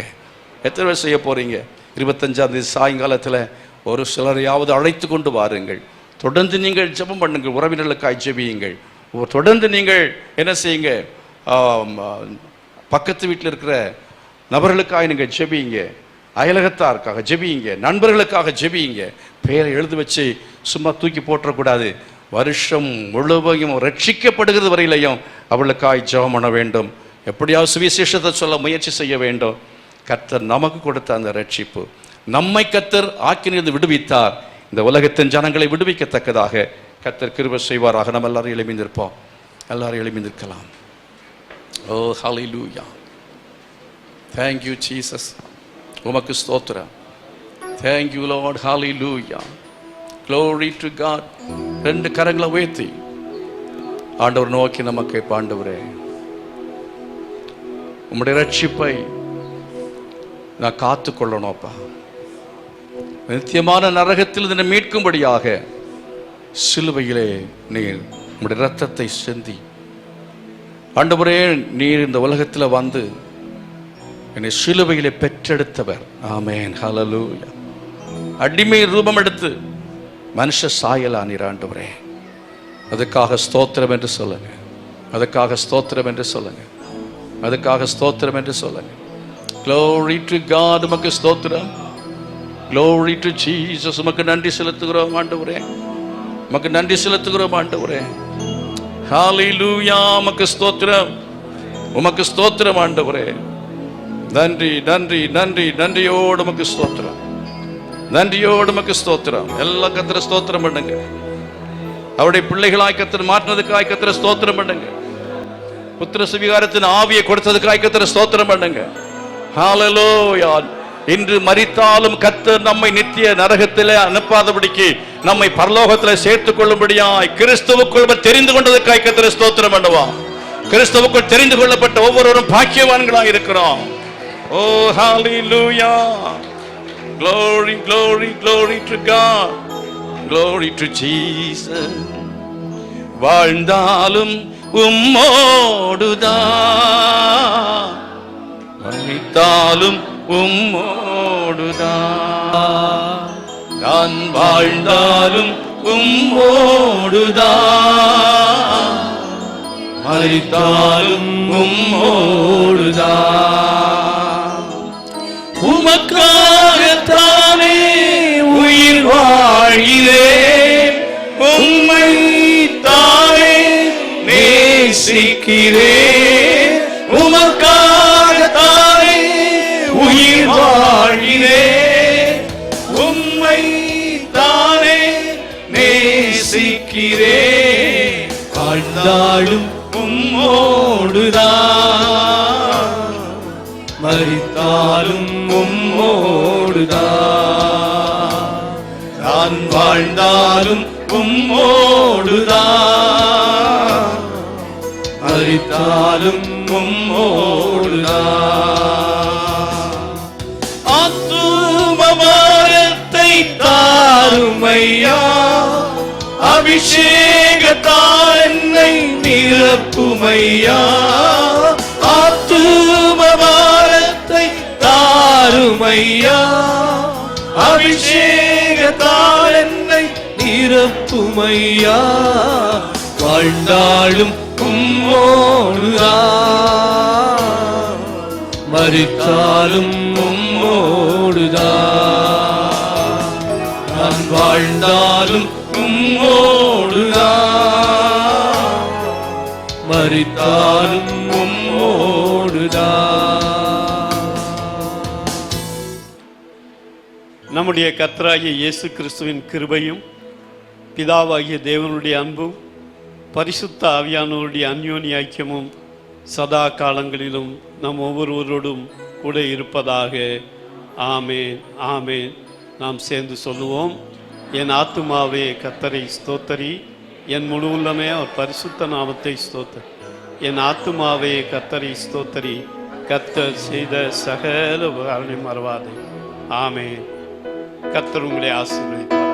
எத்தனை பேர் செய்ய போறீங்க? 25ஆம் தேதி சாயங்காலத்தில் ஒரு சிலரையாவது அழைத்து கொண்டு வாருங்கள். தொடர்ந்து நீங்கள் ஜெபம் பண்ணுங்கள், உறவினர்களுக்காய் ஜெபியுங்கள். தொடர்ந்து நீங்கள் என்ன செய்யுங்க, பக்கத்து வீட்டில் இருக்கிற நபர்களுக்காக நீங்கள் ஜெபியுங்க, அயலகத்தாருக்காக ஜெபியுங்க, நண்பர்களுக்காக ஜெபியுங்க. பெயரை எழுதி வச்சு சும்மா தூக்கி போட்டக்கூடாது. வருஷம் முழுவதும் ரட்சிக்கப்படுகிறது வரையிலையும் அவளுக்காய் ஜெபம் பண்ண வேண்டும். எப்படியாவது சுவிசேஷத்தை சொல்ல முயற்சி செய்ய வேண்டும். கர்த்தர் நமக்கு கொடுத்த அந்த ரட்சிப்பு, நம்மை கர்த்தர் ஆக்கினிலிருந்து விடுவித்தார். இந்த உலகத்தின் ஜனங்களை விடுவிக்கத்தக்கதாக கர்த்தர் கிருபை செய்வாராக. நம்ம எல்லாரும் எழுமிந்திருப்போம், எல்லாரும் எழுமிந்திருக்கலாம். ஓ ஹல்லேலூயா. Thank you Jesus. உமக்கு ஸ்தோத்திரம். Thank you Lord. Hallelujah. Glory to God. ரெண்டு கரங்களை உயர்த்தி ஆண்டவர் நோக்கி நமக்கு, ஆண்டவரே உம்முடைய ரட்சிப்பை நான் காத்து கொள்ளணும்ப்பா. நித்தியமான நரகத்தில் இதனை மீட்கும்படியாக சிலுவையிலே நீர் உம்முடைய இரத்தத்தை சிந்தி, ஆண்டவரே நீர் இந்த உலகத்தில் வந்து என்னை சிலுவையிலே பெற்றெடுத்தவர். ஆமென். ஹல்லேலூயா. அடிமை ரூபம் எடுத்து மனுஷ சாயலானீர் ஆண்டவரே. அதுக்காக ஸ்தோத்திரம் என்று சொல்லுங்க, அதுக்காக ஸ்தோத்திரம் என்று சொல்லுங்க, அதுக்காக ஸ்தோத்திரம் என்று சொல்லுங்க. Glory to God. உமக்கு ஸ்தோத்திரம். Glory to Jesus. உமக்கு நன்றி செலுத்துகிறோம் ஆண்டவரே, உமக்கு நன்றி செலுத்துகிறோம் ஆண்டவரே. ஹalleluya. உமக்கு ஸ்தோத்திரம், உமக்கு ஸ்தோத்திரம் ஆண்டவரே. நன்றி நன்றி நன்றி. நன்றியோடு உமக்கு ஸ்தோத்திரம், நன்றியோடு உமக்கு ஸ்தோத்திரம். எல்லா கர்த்தரை ஸ்தோத்திரம் பண்ணுங்க. அவருடைய பிள்ளைகளாய் கர்த்தர் மாற்றினதுக்காய் கர்த்தரை ஸ்தோத்திரம் பண்ணுங்க. புத்திர சுவிகாரத்தின் ஆவியை கொடுத்ததுக்காய் கர்த்தரை ஸ்தோத்திரம் பண்ணுங்க. ஹalleluya. இன்று மரித்தாலும் கர்த்தர் நம்மை நித்திய நரகத்திலே அனுப்பாதபடிக்கு நம்மை பரலோகத்தில் சேர்த்துக் கொள்ளும்படியாய் கிறிஸ்துவுக்குள் தெரிந்து கொண்டதுக்காய் கர்த்தரை ஸ்தோத்திரம் பண்ணுவோம். கிறிஸ்துவுக்குள் தெரிந்து கொள்ளப்பட்ட ஒவ்வொருவரும் பாக்கியவான்களாய் இருக்கிறோம். ஓ ஹalleluya. Glory, glory, glory to God. Glory to Jesus. வாழ்ந்தாலும் உம்மோடுதான், மரித்தாலும் உம்மோடுதான். நான் வாழ்ந்தாலும் உம்மோடுதான், மரித்தாலும் உம்மோடுதான். உமக்காகத்தானே உயிர் வாழ்கிறேன், உம்மை தானே நேசிக்கிறேன். உமக்காகத்தானே உயிர் வாழ்கிறேன், உம்மை தானே நேசிக்கிறேன். வாழ்ந்தாலும் உம்மோடுதான், மரித்தாலும் உம்மோடுதான். நான் வாழ்ந்தாலும் உம்மோடுதான், மரித்தாலும் உம்மோடுதான். ஆத்துமபாரத்தை தாருமையா, அபிஷேகத்தால் என்னை நிரப்புமையா. ஆத்துமபாரத்தை தாருமையா, அபிஷேகத்தால் என்னை நிரப்புமையா. வாழ்ந்தாலும் உம்மோடுதான், மரித்தாலும் உம்மோடுதான். நான் வாழ்ந்தாலும் உம்மோடுதான், மரித்தாலும் உம்மோடுதான். நம்முடைய கர்த்தராகிய இயேசு கிறிஸ்துவின் கிருபையும் பிதாவாகிய தேவனுடைய அன்பும் பரிசுத்த ஆவியானவருடைய அந்யோன்ய ஐக்கியமும் சதா காலங்களிலும் நம் ஒவ்வொருவரோடும் கூட இருப்பதாக. ஆமேன், ஆமேன். நாம் சேர்ந்து சொல்லுவோம். என் ஆத்துமாவே கர்த்தரை ஸ்தோத்தரி, என் முழு உள்ளமே அவர் பரிசுத்த நாமத்தை ஸ்தோத்தரி. என் ஆத்துமாவே கர்த்தரை ஸ்தோத்தரி, கர்த்தர் செய்த சகல உபகாரங்களை மறவாதே. ஆமேன். கர்த்தர் உங்களை ஆசீர்வதிப்பார்.